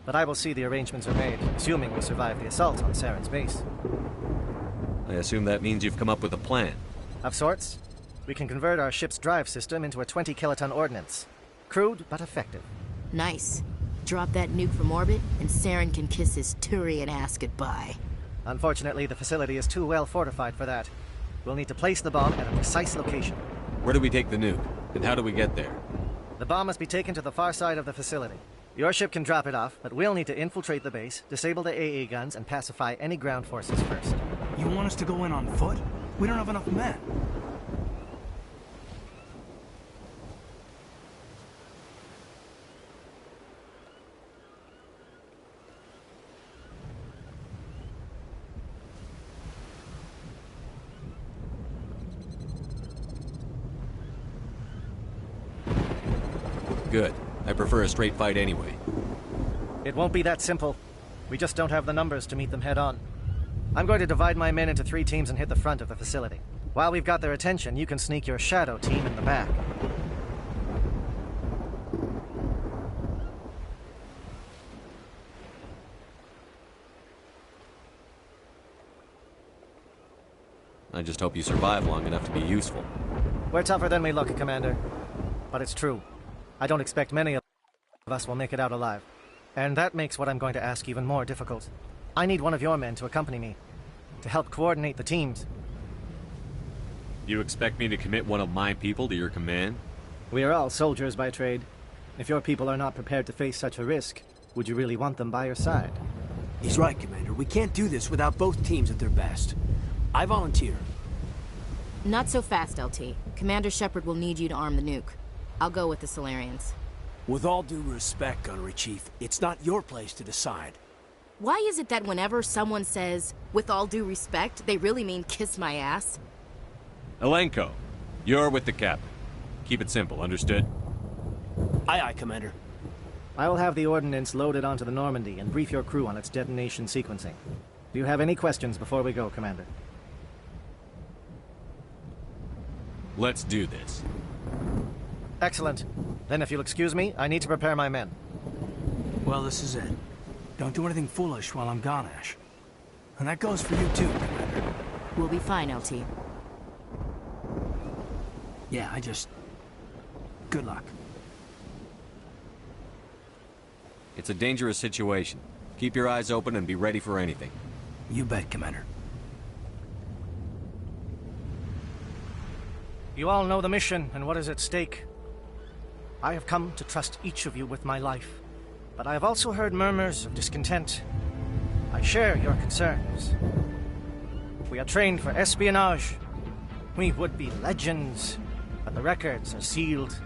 But I will see the arrangements are made, assuming we survive the assault on Saren's base. I assume that means you've come up with a plan. Of sorts. We can convert our ship's drive system into a 20-kiloton ordnance. Crude, but effective. Nice. Drop that nuke from orbit, and Saren can kiss his Turian ass goodbye. Unfortunately, the facility is too well fortified for that. We'll need to place the bomb at a precise location. Where do we take the nuke? And how do we get there? The bomb must be taken to the far side of the facility. Your ship can drop it off, but we'll need to infiltrate the base, disable the AA guns, and pacify any ground forces first. You want us to go in on foot? We don't have enough men. Good. I prefer a straight fight anyway. It won't be that simple. We just don't have the numbers to meet them head-on. I'm going to divide my men into 3 teams and hit the front of the facility. While we've got their attention, you can sneak your shadow team in the back. I just hope you survive long enough to be useful. We're tougher than we look, Commander. But it's true. I don't expect many of us will make it out alive. And that makes what I'm going to ask even more difficult. I need one of your men to accompany me, to help coordinate the teams. You expect me to commit one of my people to your command? We are all soldiers by trade. If your people are not prepared to face such a risk, would you really want them by your side? He's right, Commander. We can't do this without both teams at their best. I volunteer. Not so fast, LT. Commander Shepard will need you to arm the nuke. I'll go with the Solarians. With all due respect, Gunnery Chief, it's not your place to decide. Why is it that whenever someone says, with all due respect, they really mean kiss my ass? Elenko, you're with the captain. Keep it simple, understood? Aye, aye, Commander. I will have the ordnance loaded onto the Normandy and brief your crew on its detonation sequencing. Do you have any questions before we go, Commander? Let's do this. Excellent. Then if you'll excuse me, I need to prepare my men. Well, this is it. Don't do anything foolish while I'm gone, Ash. And that goes for you too, Commander. We'll be fine, LT. Yeah, good luck. It's a dangerous situation. Keep your eyes open and be ready for anything. You bet, Commander. You all know the mission and what is at stake. I have come to trust each of you with my life, but I have also heard murmurs of discontent. I share your concerns. We are trained for espionage. We would be legends, but the records are sealed.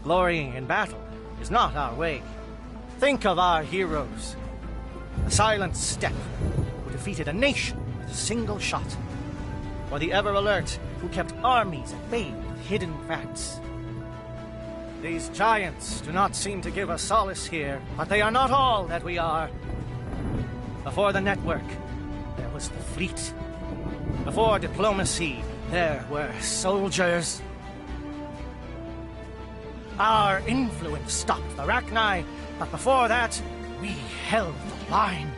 Glory in battle is not our way. Think of our heroes. The silent step who defeated a nation with a single shot. Or the ever-alert who kept armies at bay with hidden facts. These giants do not seem to give us solace here, but they are not all that we are. Before the network, there was the fleet. Before diplomacy, there were soldiers. Our influence stopped the Rachni, but before that, we held the line.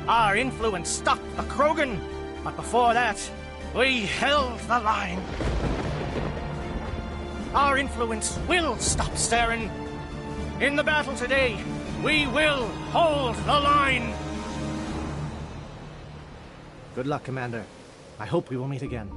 Our influence stopped the Krogan, but before that, we held the line. Our influence will stop Saren. In the battle today, we will hold the line. Good luck, Commander. I hope we will meet again.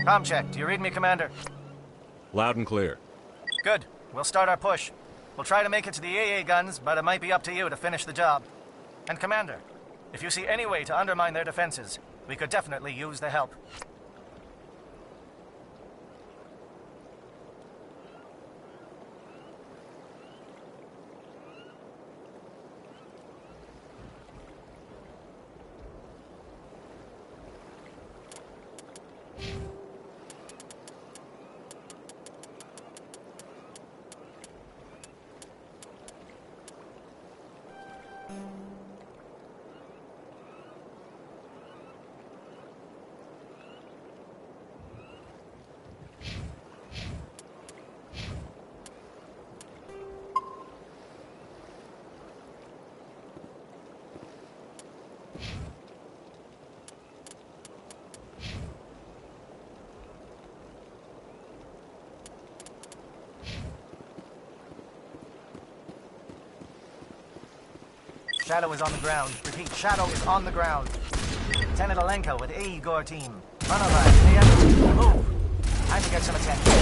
Comm check. Do you read me, Commander? Loud and clear. Good. We'll start our push. We'll try to make it to the AA guns, but it might be up to you to finish the job. And Commander, if you see any way to undermine their defenses, we could definitely use the help. Shadow is on the ground. Repeat, Shadow is on the ground. Lieutenant Elenko with AE Gore team. Run over. Move. Time to get some attention.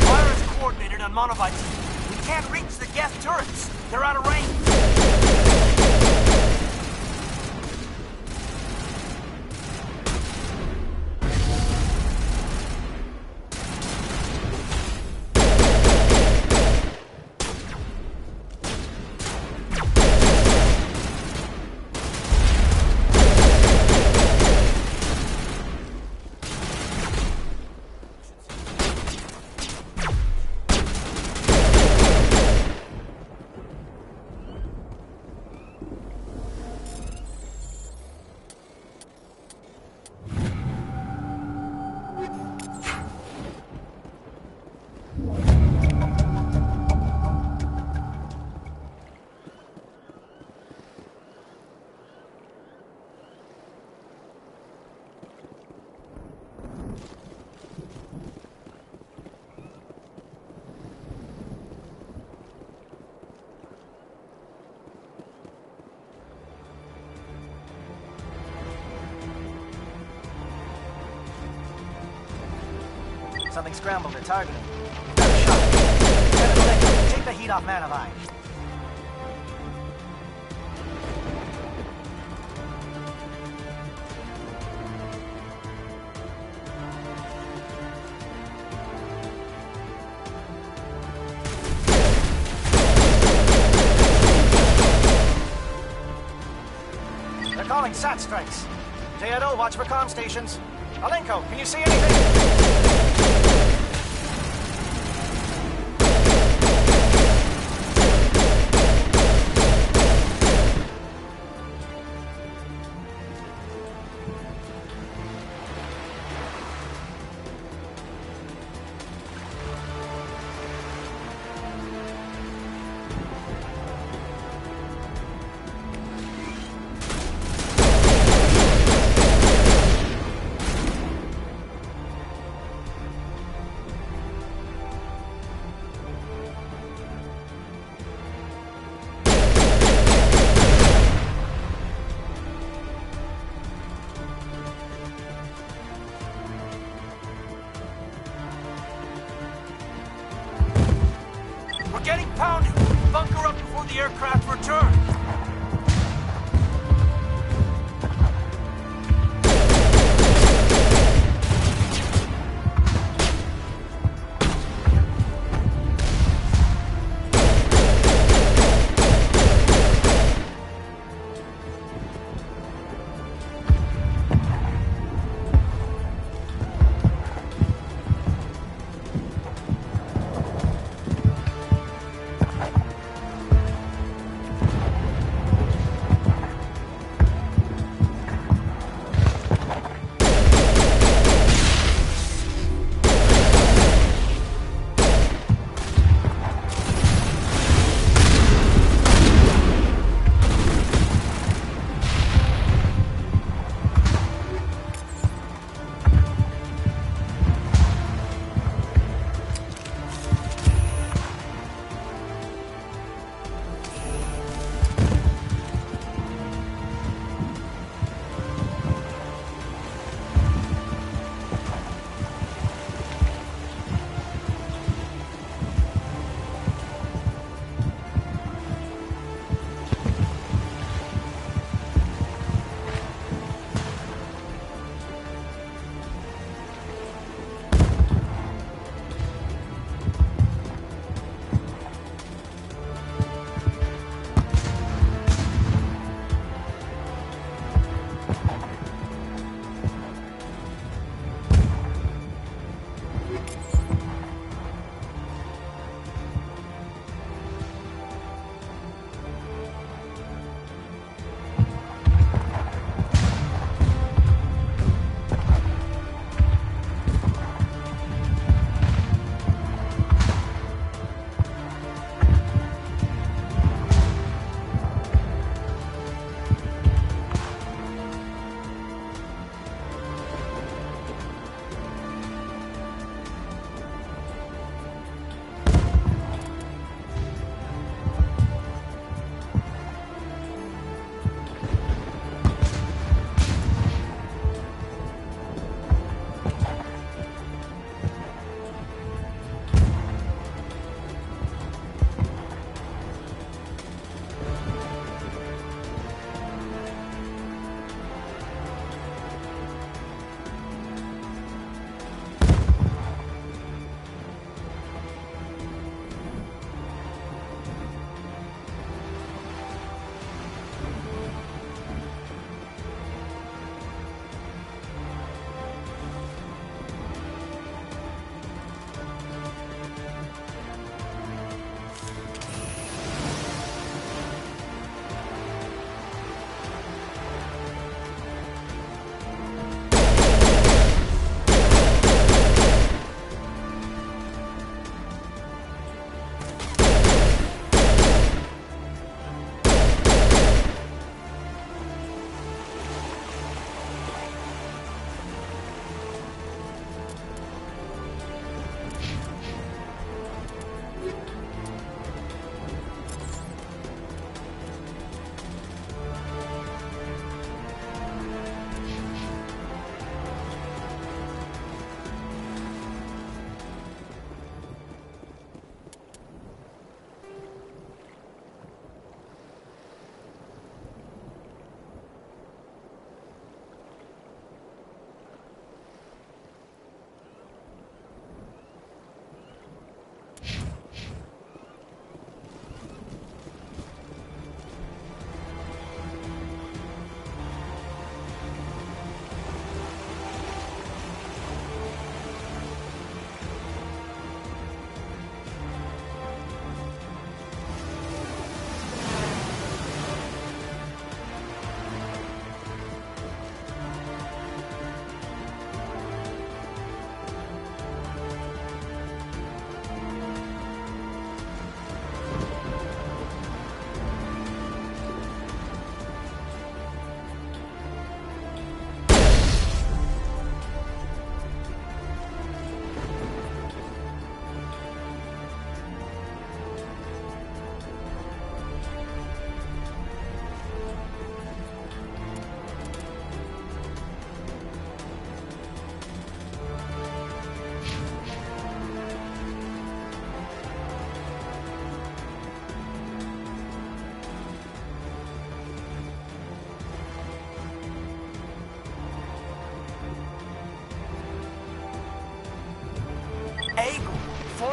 Fire is coordinated on Monobites. We can't reach the Geth turrets. They're out of range. something scrambled at targeting. Got a shot. Captain Lake, take the heat off Manavine. They're calling SAT strikes. Teodo, watch for comm stations. Alenko, can you see anything? We're getting pounded! Bunker up before the aircraft return!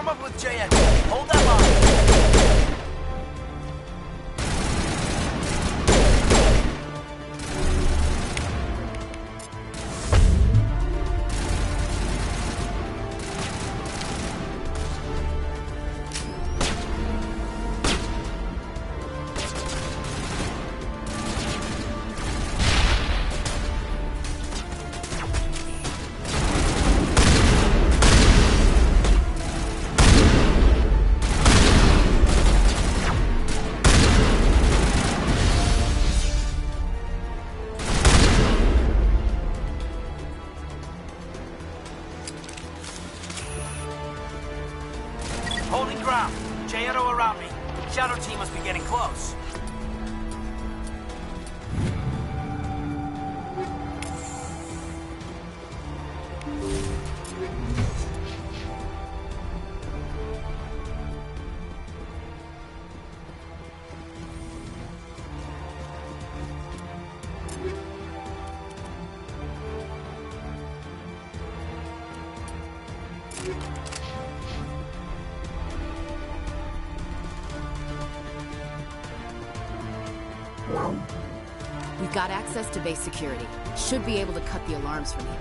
Warm up with J.X. Hold that line. Holding ground. J-Edo around me. Shadow team must be getting close. We've got access to base security. Should be able to cut the alarms from here.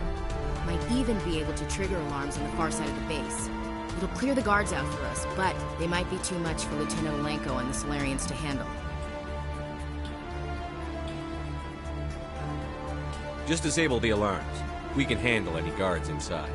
Might even be able to trigger alarms on the far side of the base. It'll clear the guards out for us, but they might be too much for Lieutenant Alenko and the Solarians to handle. Just disable the alarms. We can handle any guards inside.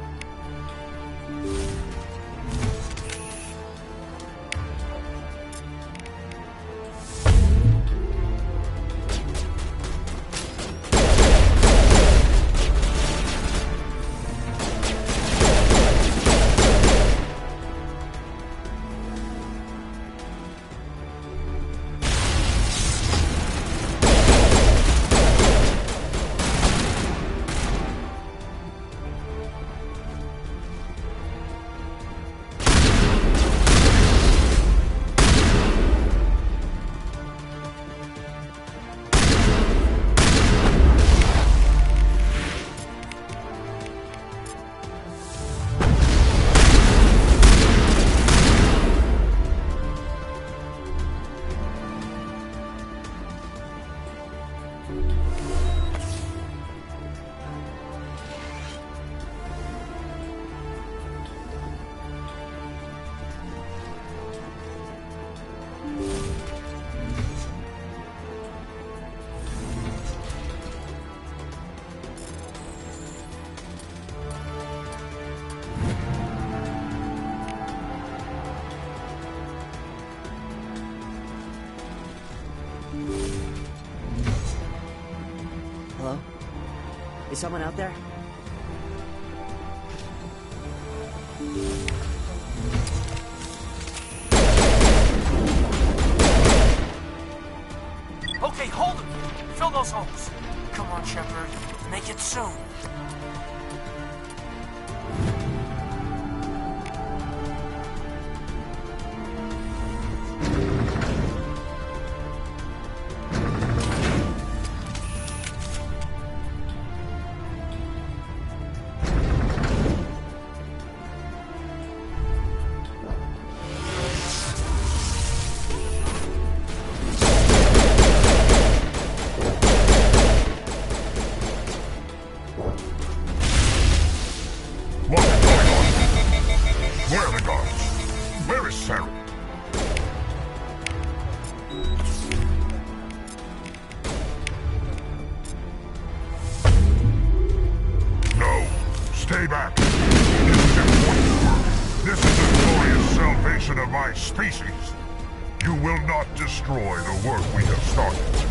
Hello? Is someone out there? Okay, hold him. Fill those holes. Come on, Shepard. Make it soon. Where are the guards? Where is Sarah? No, stay back. This is important work. This is the glorious salvation of my species. You will not destroy the work we have started.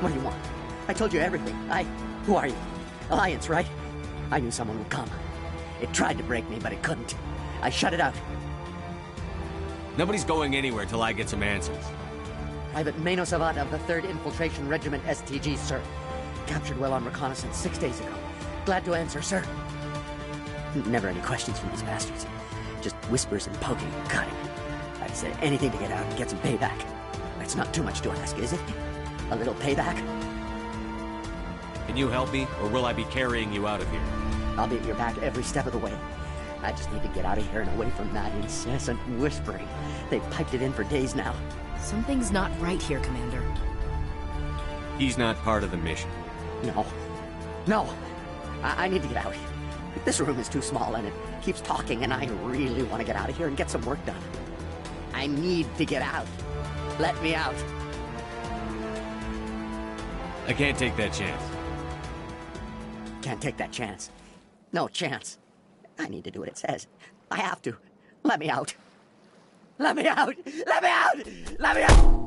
What do you want? I told you everything. Who are you? Alliance, right? I knew someone would come. It tried to break me, but it couldn't. I shut it out. Nobody's going anywhere till I get some answers. Private Mano Savat of the 3rd Infiltration Regiment STG, sir. Captured well on reconnaissance 6 days ago. Glad to answer, sir. Never any questions from these bastards. Just whispers and poking and cutting. I'd say anything to get out and get some payback. It's not too much to ask, is it? A little payback? Can you help me, or will I be carrying you out of here? I'll be at your back every step of the way. I just need to get out of here and away from that incessant whispering. They've piped it in for days now. Something's not right here, Commander. He's not part of the mission. No. I need to get out. This room is too small and it keeps talking, and I really want to get out of here and get some work done. I need to get out. Let me out. I can't take that chance. Can't take that chance. No chance. I need to do what it says. I have to. Let me out. Let me out! Let me out! Let me out!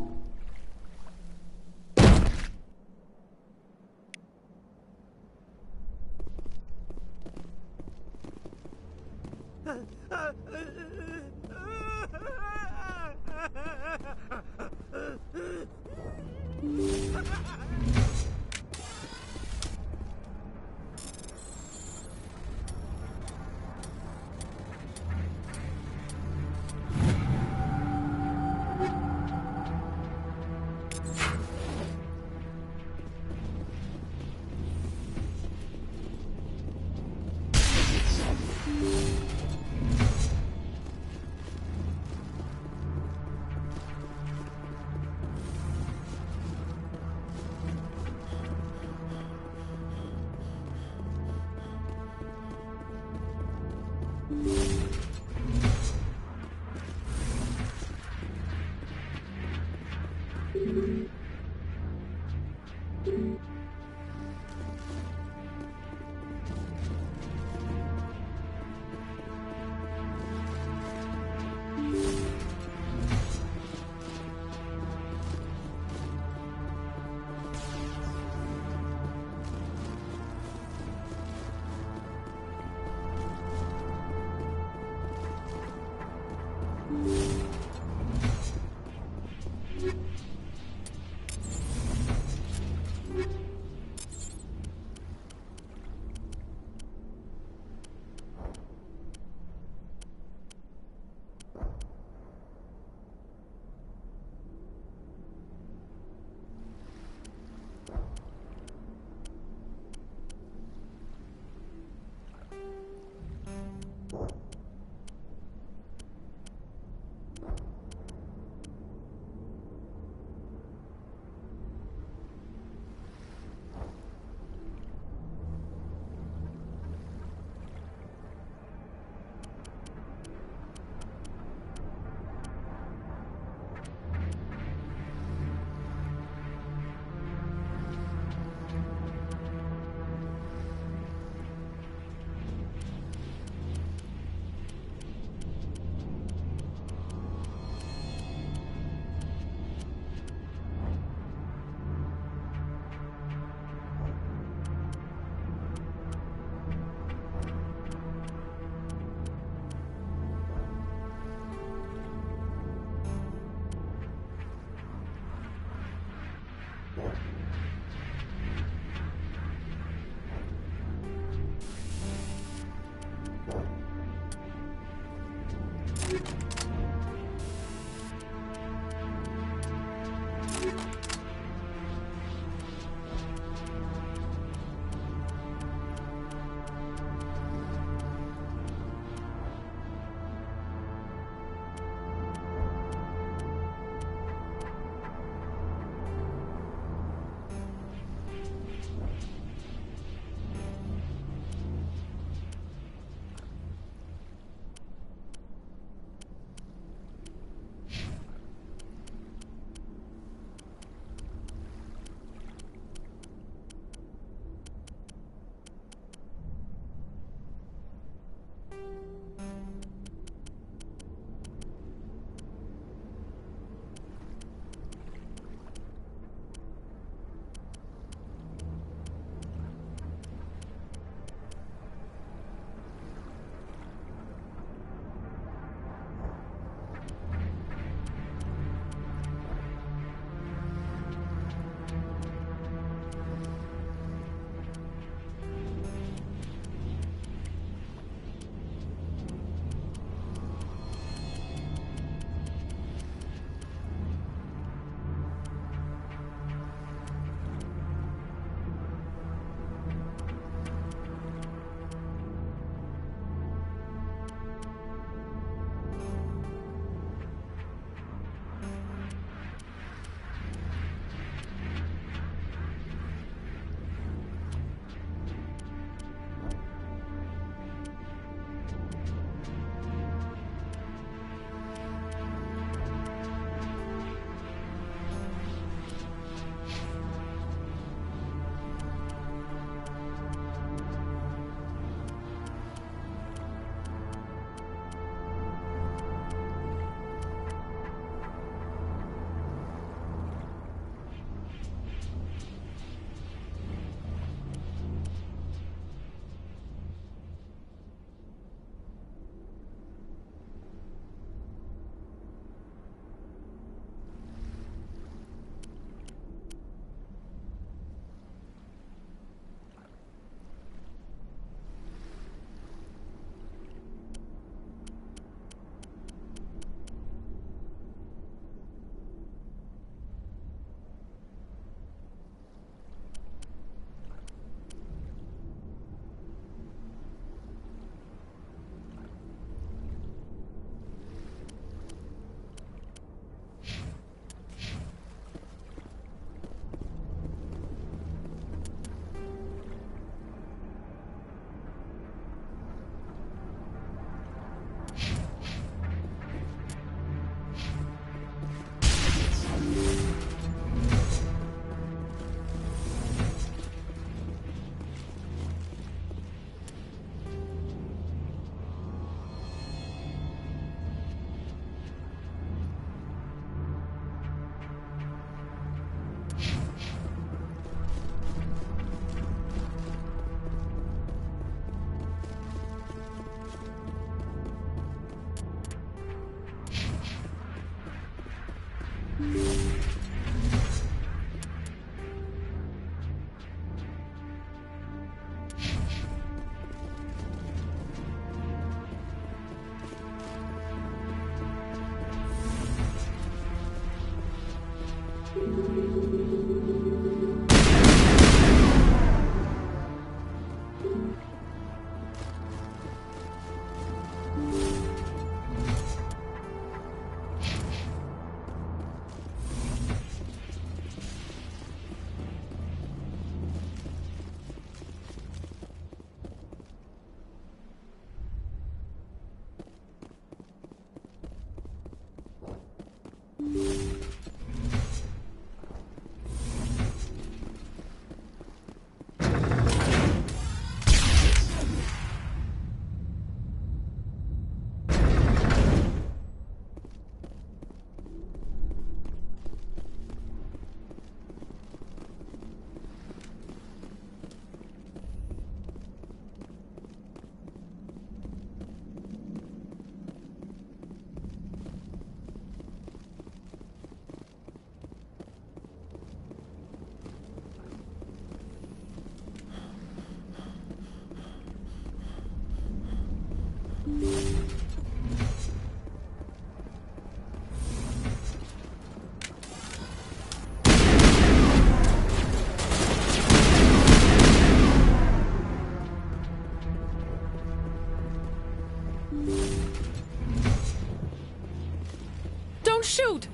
Don't shoot!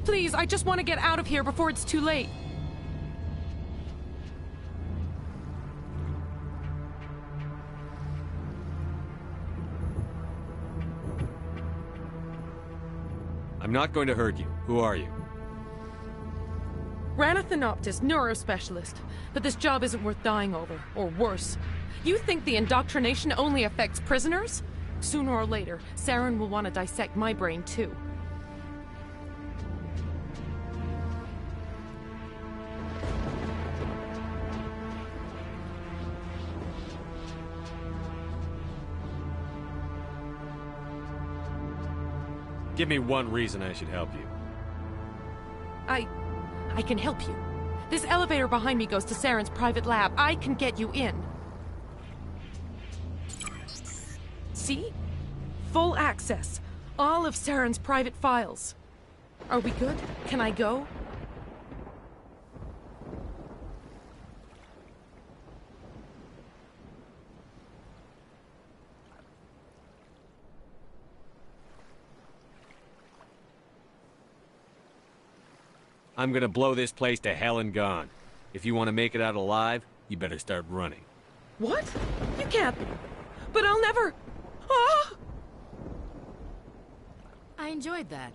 Please, I just want to get out of here before it's too late. I'm not going to hurt you. Who are you? Ranathanoptis, neurospecialist. But this job isn't worth dying over, or worse. You think the indoctrination only affects prisoners? Sooner or later, Saren will want to dissect my brain too. Give me one reason I should help you. I can help you. This elevator behind me goes to Saren's private lab. I can get you in. See? Full access. All of Saren's private files. Are we good? Can I go? I'm gonna blow this place to hell and gone. If you want to make it out alive, you better start running. What? You can't. But I'll never... Ah! I enjoyed that.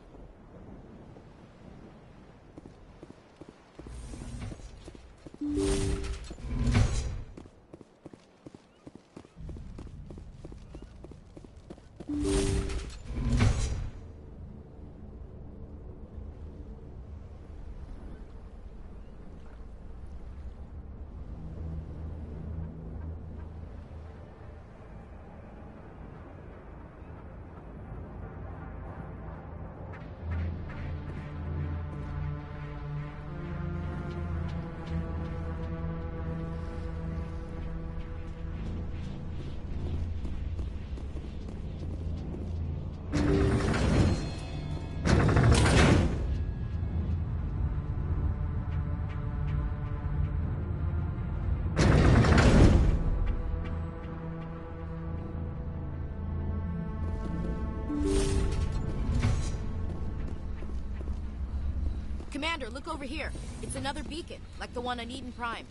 Commander, look over here. It's another beacon, like the one on Eden Prime.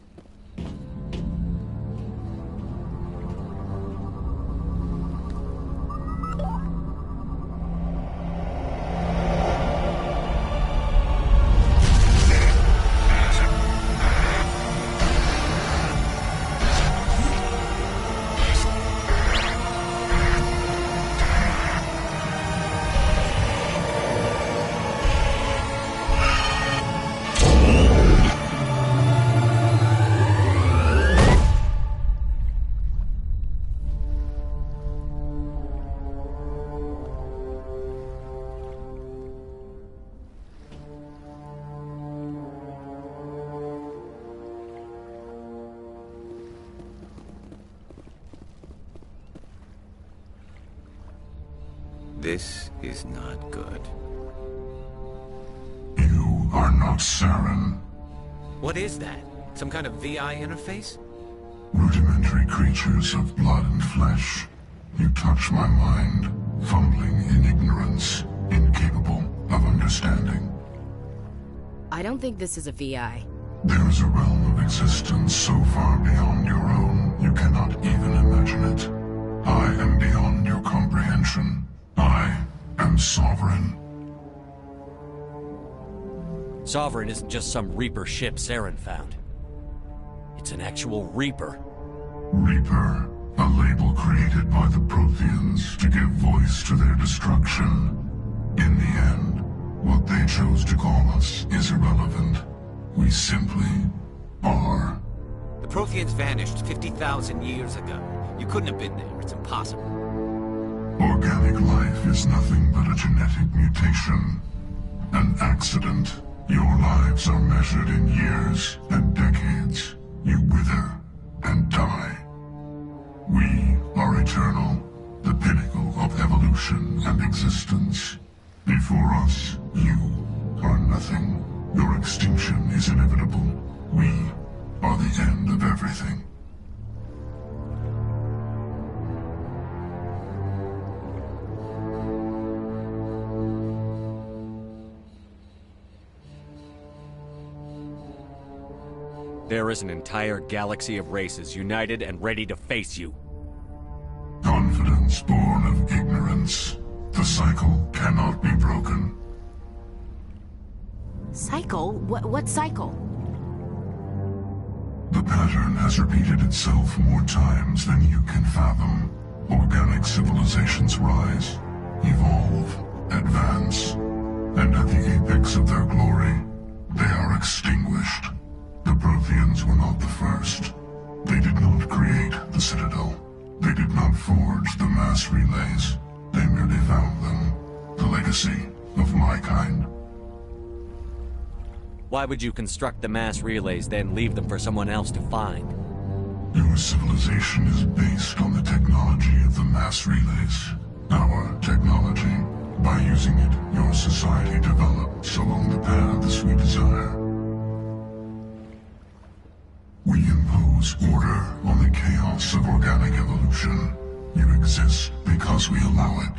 This is not good. You are not Saren. What is that? Some kind of VI interface? Rudimentary creatures of blood and flesh. You touch my mind, fumbling in ignorance, incapable of understanding. I don't think this is a VI. There is a realm of existence so far beyond your own, you cannot even imagine it. I am beyond your comprehension. I am Sovereign. Sovereign isn't just some Reaper ship Saren found. It's an actual Reaper. Reaper, a label created by the Protheans to give voice to their destruction. In the end, what they chose to call us is irrelevant. We simply are. The Protheans vanished 50,000 years ago. You couldn't have been there. It's impossible. Organic life is nothing but a genetic mutation. An accident. Your lives are measured in years and decades. You wither and die. We are eternal, the pinnacle of evolution and existence. Before us, you are nothing. Your extinction is inevitable. We are the end of everything. There is an entire galaxy of races united and ready to face you. Confidence born of ignorance. The cycle cannot be broken. Cycle? What cycle? The pattern has repeated itself more times than you can fathom. Organic civilizations rise, evolve, advance, and at the apex of their glory, they are extinguished. The Protheans were not the first. They did not create the Citadel. They did not forge the mass relays. They merely found them. The legacy of my kind. Why would you construct the mass relays, then leave them for someone else to find? Your civilization is based on the technology of the mass relays. Our technology. By using it, your society develops along the paths we desire. We impose order on the chaos of organic evolution. You exist because we allow it,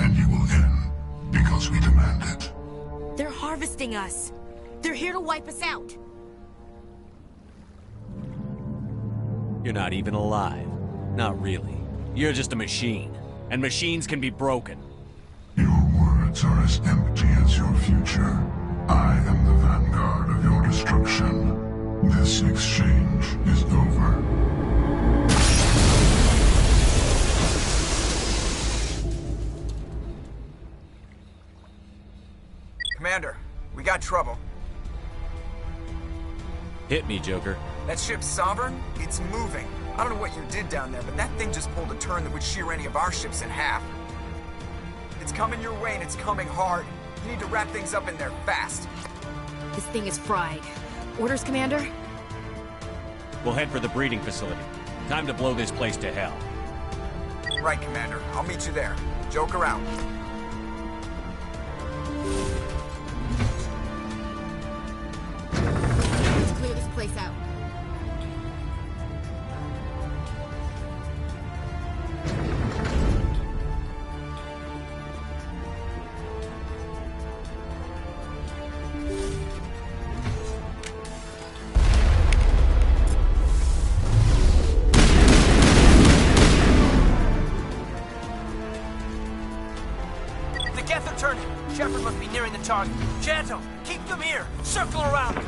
and you will end because we demand it. They're harvesting us. They're here to wipe us out. You're not even alive. Not really. You're just a machine. And machines can be broken. Your words are as empty as your future. I am the vanguard of your destruction. This exchange is over. Commander, we got trouble. Hit me, Joker. That ship's Sovereign? It's moving. I don't know what you did down there, but that thing just pulled a turn that would shear any of our ships in half. It's coming your way, and it's coming hard. You need to wrap things up in there fast. This thing is fried. Orders, Commander? We'll head for the breeding facility. Time to blow this place to hell. Right, Commander. I'll meet you there. Joker out. Let's clear this place out. Shepard must be nearing the target. Chanto, keep them here. Circle around them.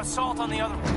Assault on the other one.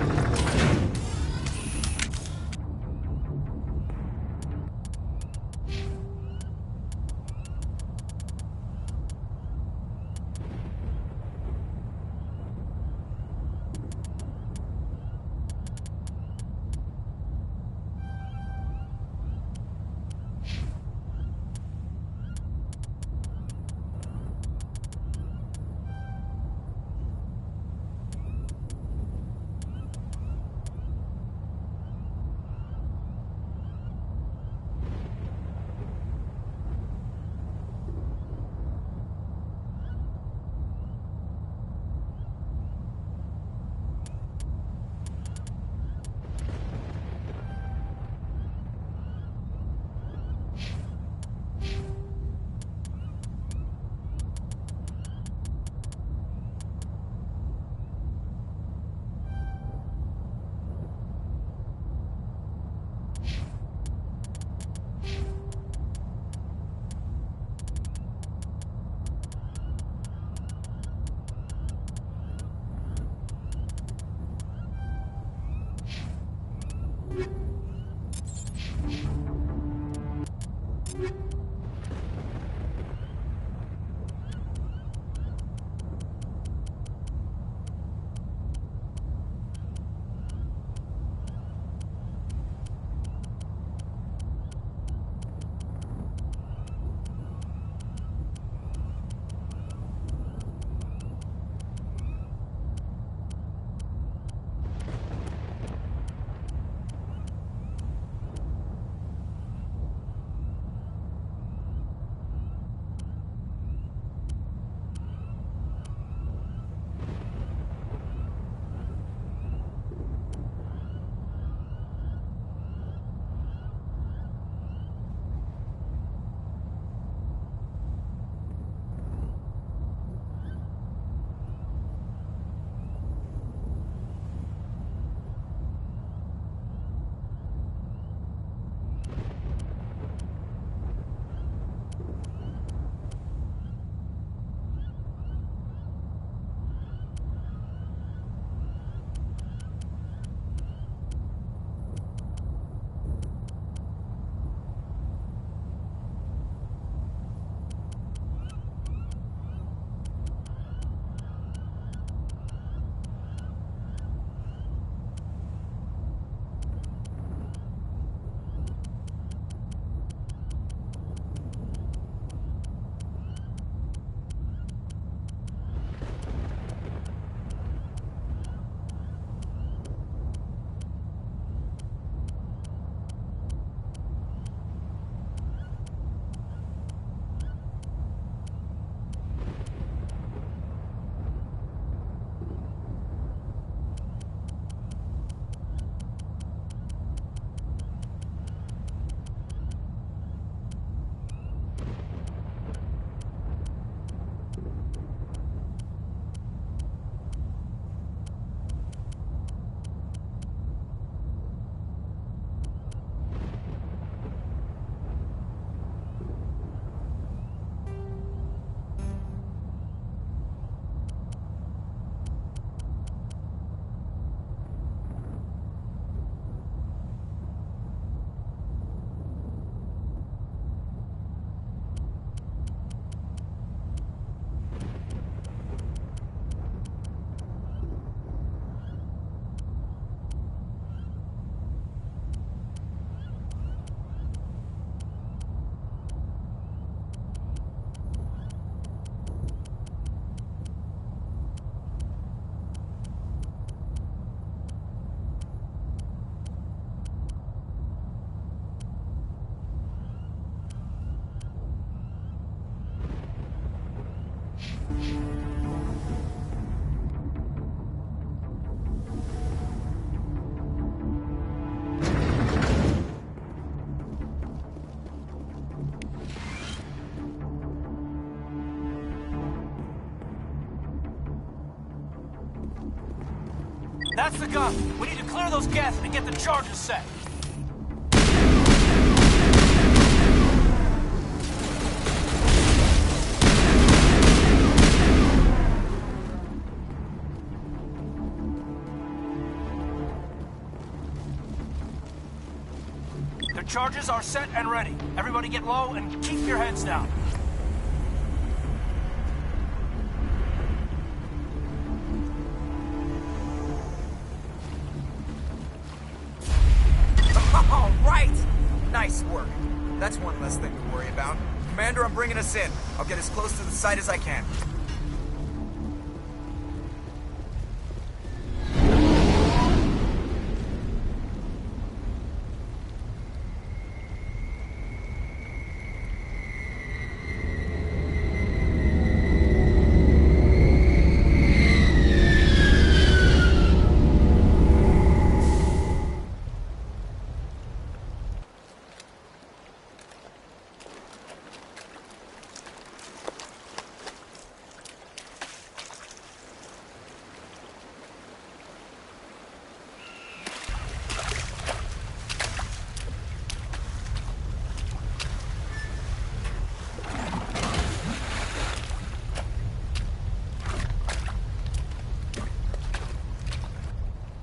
That's the gun. We need to clear those gases and get the charges set. The charges are set and ready. Everybody get low and keep your heads down. All right! Nice work. That's one less thing to worry about. Commander, I'm bringing us in. I'll get as close to the site as I can.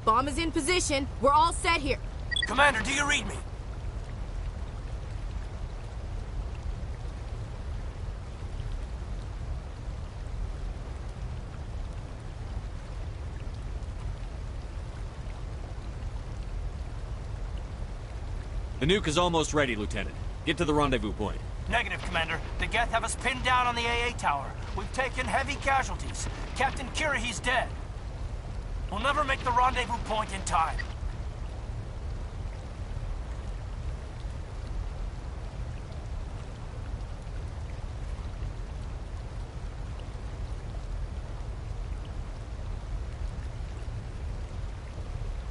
Bomb is in position. We're all set here. Commander, do you read me? The nuke is almost ready, Lieutenant. Get to the rendezvous point. Negative, Commander. The Geth have us pinned down on the AA tower. We've taken heavy casualties. Captain Kirahi's dead. We'll never make the rendezvous point in time.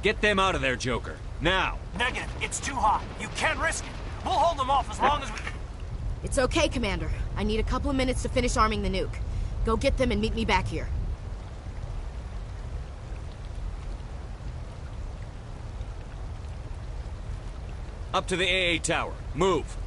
Get them out of there, Joker. Now! Negative. It's too hot. You can't risk it. We'll hold them off as long as we... It's okay, Commander. I need a couple of minutes to finish arming the nuke. Go get them and meet me back here. Up to the AA tower. Move!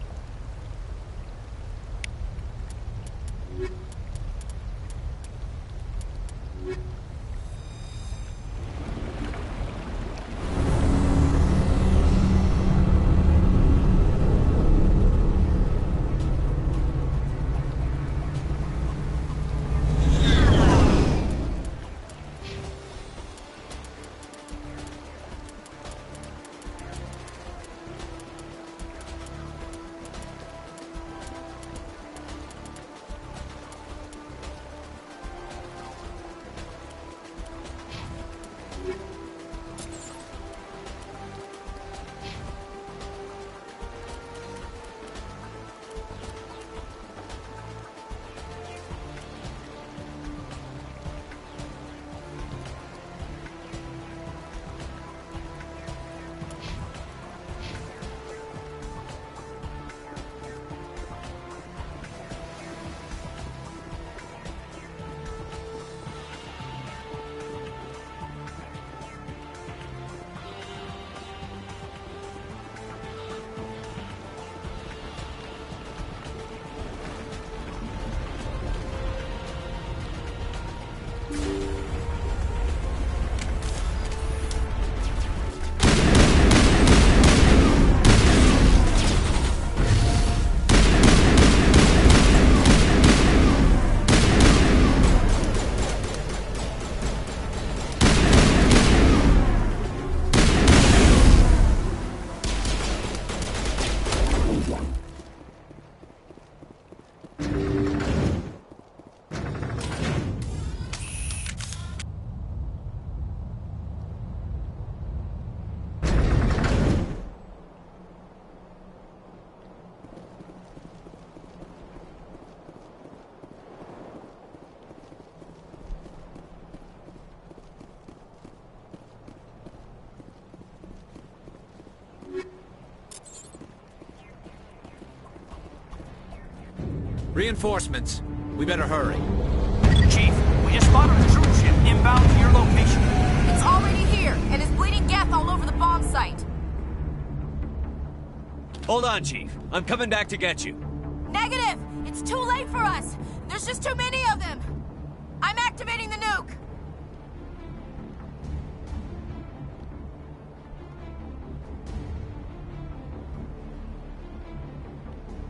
Reinforcements. We better hurry. Chief, we just spotted a troop ship inbound to your location. It's already here. here and is bleeding gas all over the bomb site. Hold on, Chief. I'm coming back to get you. Negative! It's too late for us! There's just too many of them! I'm activating the nuke!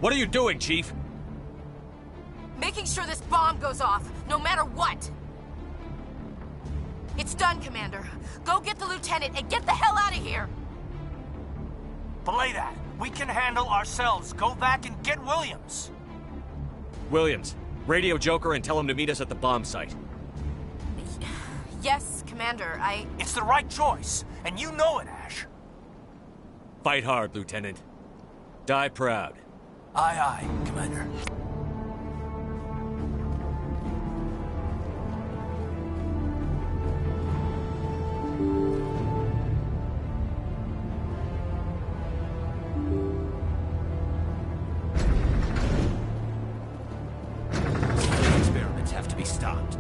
What are you doing, Chief? Making sure this bomb goes off, no matter what! It's done, Commander. Go get the lieutenant and get the hell out of here! Belay that. We can handle ourselves. Go back and get Williams. Williams, radio Joker and tell him to meet us at the bomb site. Yes, Commander, It's the right choice, and you know it, Ash. Fight hard, Lieutenant. Die proud. Aye, aye, Commander. Experiments have to be stopped.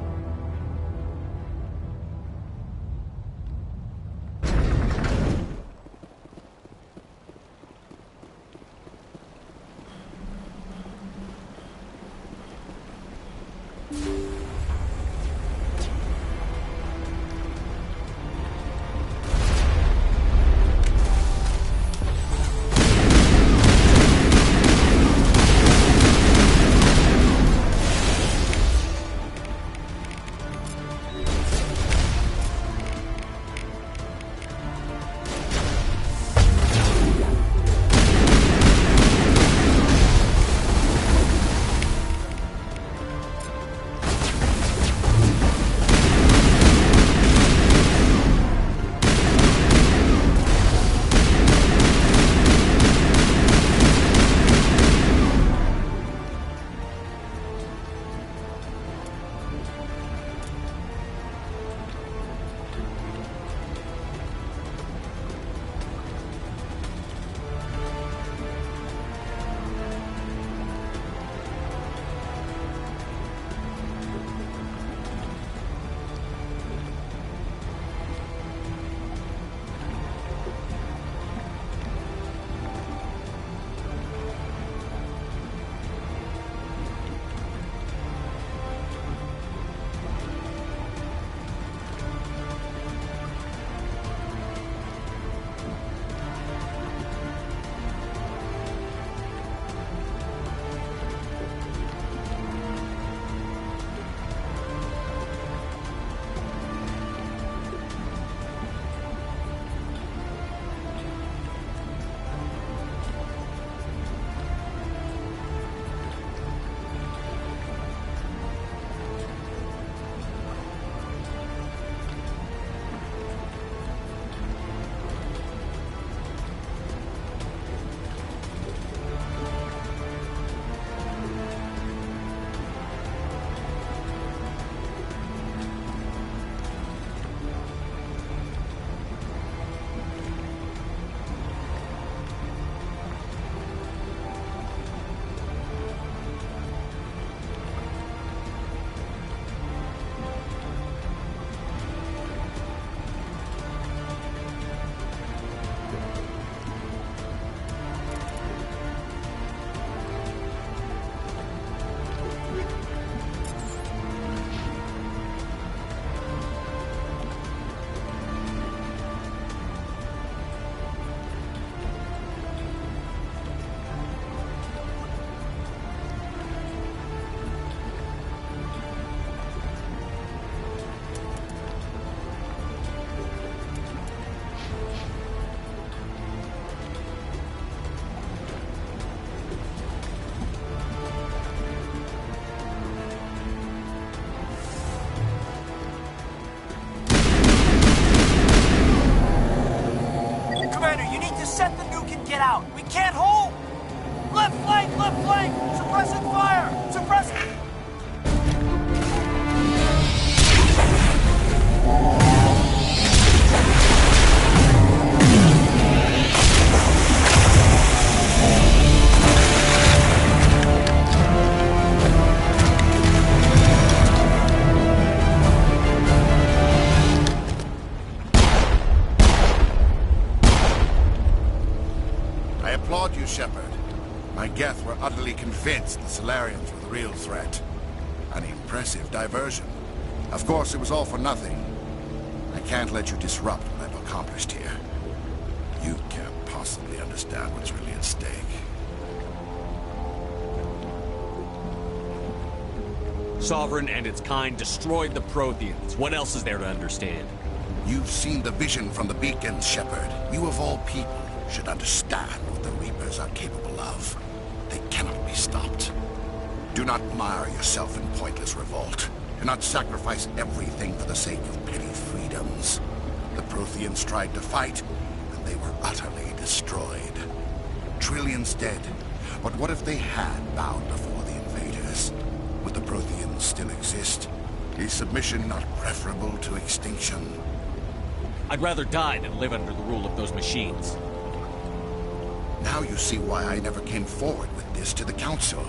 Get out! We can't hold! Left flank! Left flank! Suppressing fire! Suppressing... applaud you, Shepard. My Geth were utterly convinced the Solarians were the real threat. An impressive diversion. Of course, it was all for nothing. I can't let you disrupt what I've accomplished here. You can't possibly understand what's really at stake. Sovereign and its kind destroyed the Protheans. What else is there to understand? You've seen the vision from the beacons, Shepard. You of all people should understand what the Reapers are capable of. They cannot be stopped. Do not mire yourself in pointless revolt. Do not sacrifice everything for the sake of petty freedoms. The Protheans tried to fight, and they were utterly destroyed. Trillions dead. But what if they had bowed before the invaders? Would the Protheans still exist? Is submission not preferable to extinction? I'd rather die than live under the rule of those machines. Now you see why I never came forward with this to the Council.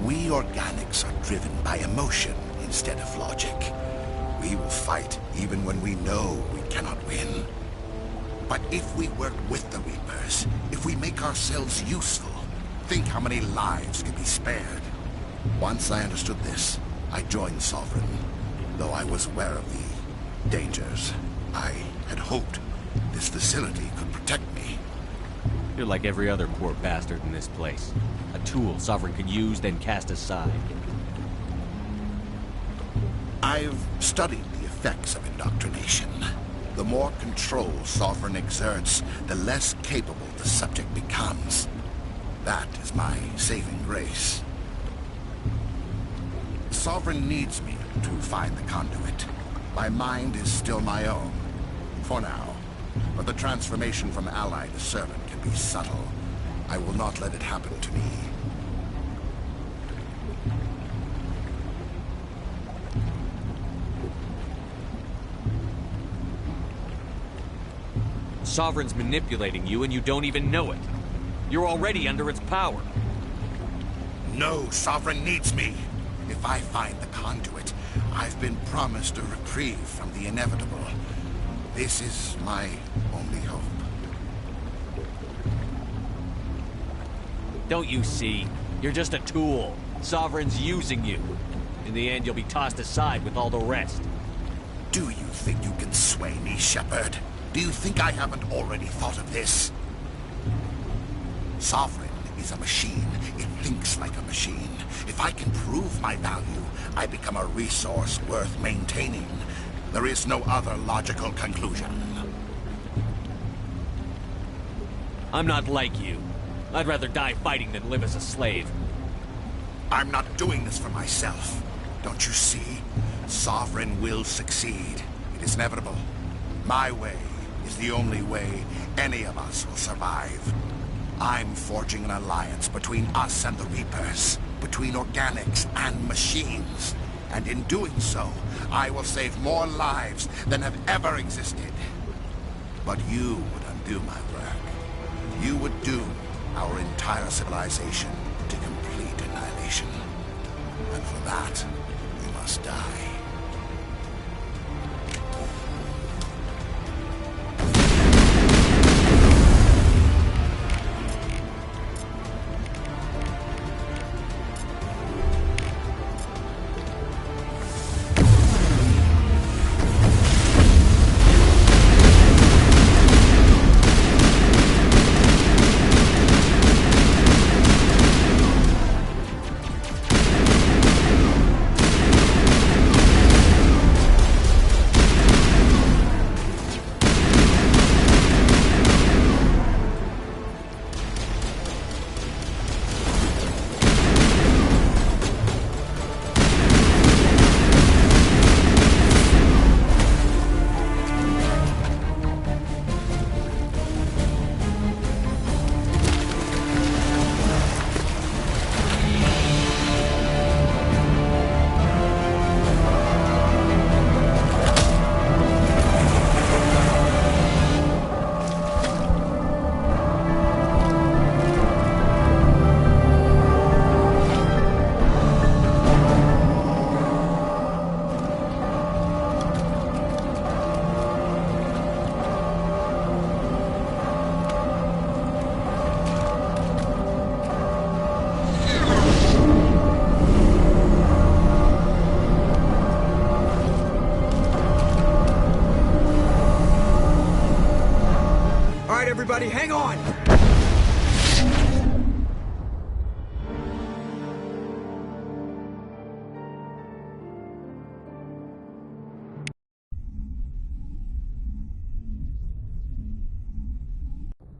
We organics are driven by emotion instead of logic. We will fight even when we know we cannot win. But if we work with the Reapers, if we make ourselves useful, think how many lives could be spared. Once I understood this, I joined Sovereign, though I was aware of the dangers. I had hoped this facility could protect me. You're like every other poor bastard in this place. A tool Sovereign can use, then cast aside. I've studied the effects of indoctrination. The more control Sovereign exerts, the less capable the subject becomes. That is my saving grace. Sovereign needs me to find the conduit. My mind is still my own, for now. But the transformation from ally to servant can be subtle. I will not let it happen to me. Sovereign's manipulating you and you don't even know it. You're already under its power. No, Sovereign needs me. If I find the conduit, I've been promised a reprieve from the inevitable. This is my only hope. Don't you see? You're just a tool. Sovereign's using you. In the end, you'll be tossed aside with all the rest. Do you think you can sway me, Shepard? Do you think I haven't already thought of this? Sovereign is a machine. It thinks like a machine. If I can prove my value, I become a resource worth maintaining. There is no other logical conclusion. I'm not like you. I'd rather die fighting than live as a slave. I'm not doing this for myself. Don't you see? Sovereign will succeed. It is inevitable. My way is the only way any of us will survive. I'm forging an alliance between us and the Reapers, between organics and machines. And in doing so, I will save more lives than have ever existed. But you would undo my work. You would doom our entire civilization to complete annihilation. And for that, we must die.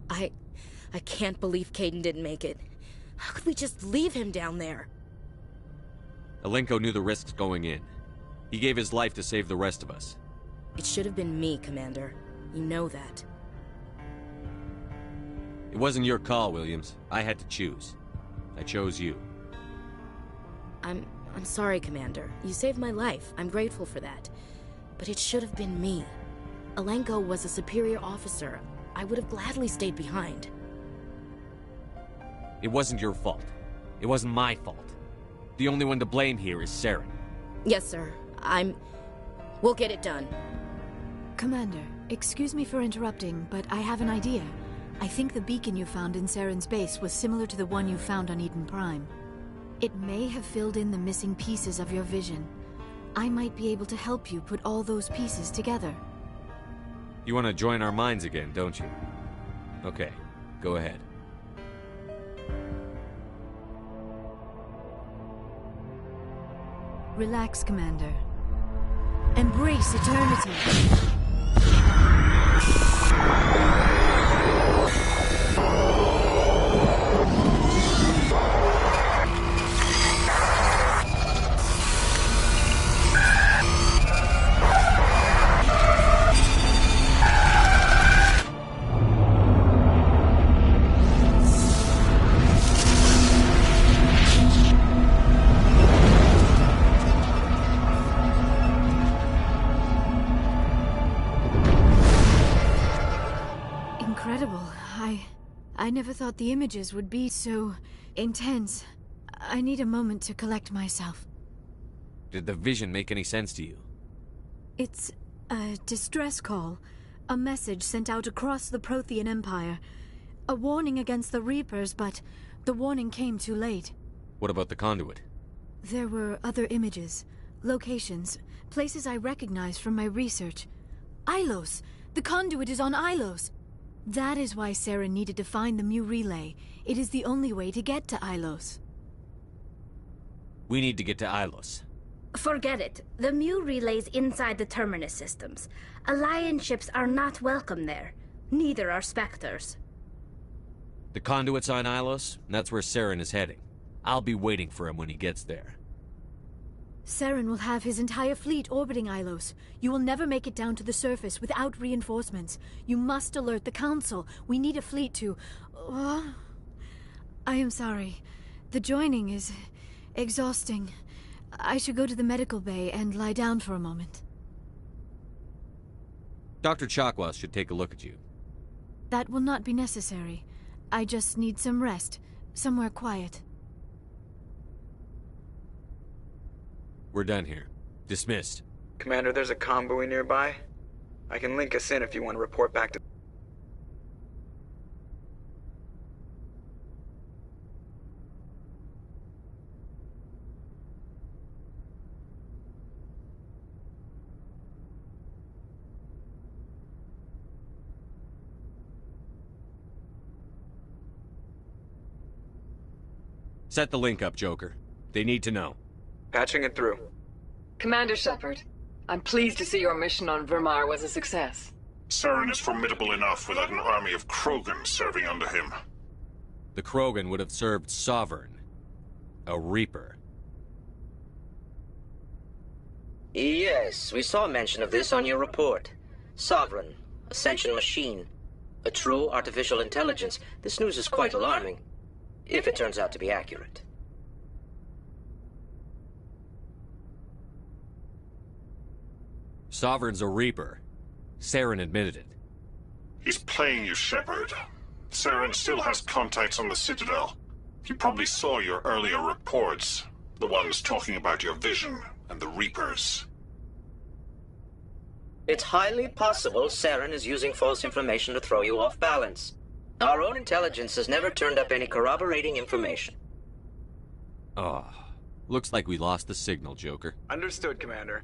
I can't believe Caden didn't make it. How could we just leave him down there? Alenko knew the risks going in. He gave his life to save the rest of us. It should have been me, Commander. You know that. It wasn't your call, Williams. I had to choose. I chose you. I'm sorry, Commander. You saved my life. I'm grateful for that. But it should have been me. Alenko was a superior officer. I would have gladly stayed behind. It wasn't your fault. It wasn't my fault. The only one to blame here is Saren. Yes, sir. We'll get it done. Commander, excuse me for interrupting, but I have an idea. I think the beacon you found in Saren's base was similar to the one you found on Eden Prime. It may have filled in the missing pieces of your vision. I might be able to help you put all those pieces together. You want to join our minds again, don't you? Okay, go ahead. Relax, Commander. Embrace eternity. Incredible. I never thought the images would be so intense. I need a moment to collect myself. Did the vision make any sense to you? It's a distress call. A message sent out across the Prothean Empire. A warning against the Reapers, but the warning came too late. What about the conduit? There were other images, locations, places I recognized from my research. Ilos! The conduit is on Ilos! That is why Saren needed to find the Mu relay. It is the only way to get to Ilos. We need to get to Ilos. Forget it. The Mu relay's inside the Terminus systems. Alliance ships are not welcome there. Neither are Spectres. The conduit's on Ilos, and that's where Saren is heading. I'll be waiting for him when he gets there. Saren will have his entire fleet orbiting Ilos. You will never make it down to the surface without reinforcements. You must alert the Council. We need a fleet to... I am sorry. The joining is exhausting. I should go to the medical bay and lie down for a moment. Dr. Chakwas should take a look at you. That will not be necessary. I just need some rest. Somewhere quiet. We're done here. Dismissed. Commander, there's a comm buoy nearby. I can link us in if you want to report back to... Set the link up, Joker. They need to know. Patching it through. Commander Shepard, I'm pleased to see your mission on Vermar was a success. Saren is formidable enough without an army of Krogan serving under him. The Krogan would have served Sovereign. A Reaper. Yes, we saw mention of this on your report. Sovereign, Ascension machine. A true artificial intelligence. This news is quite alarming. If it turns out to be accurate. Sovereign's a Reaper. Saren admitted it. He's playing you, Shepard. Saren still has contacts on the Citadel. He probably saw your earlier reports. The ones talking about your vision and the Reapers. It's highly possible Saren is using false information to throw you off balance. Our own intelligence has never turned up any corroborating information. Oh, looks like we lost the signal, Joker. Understood, Commander.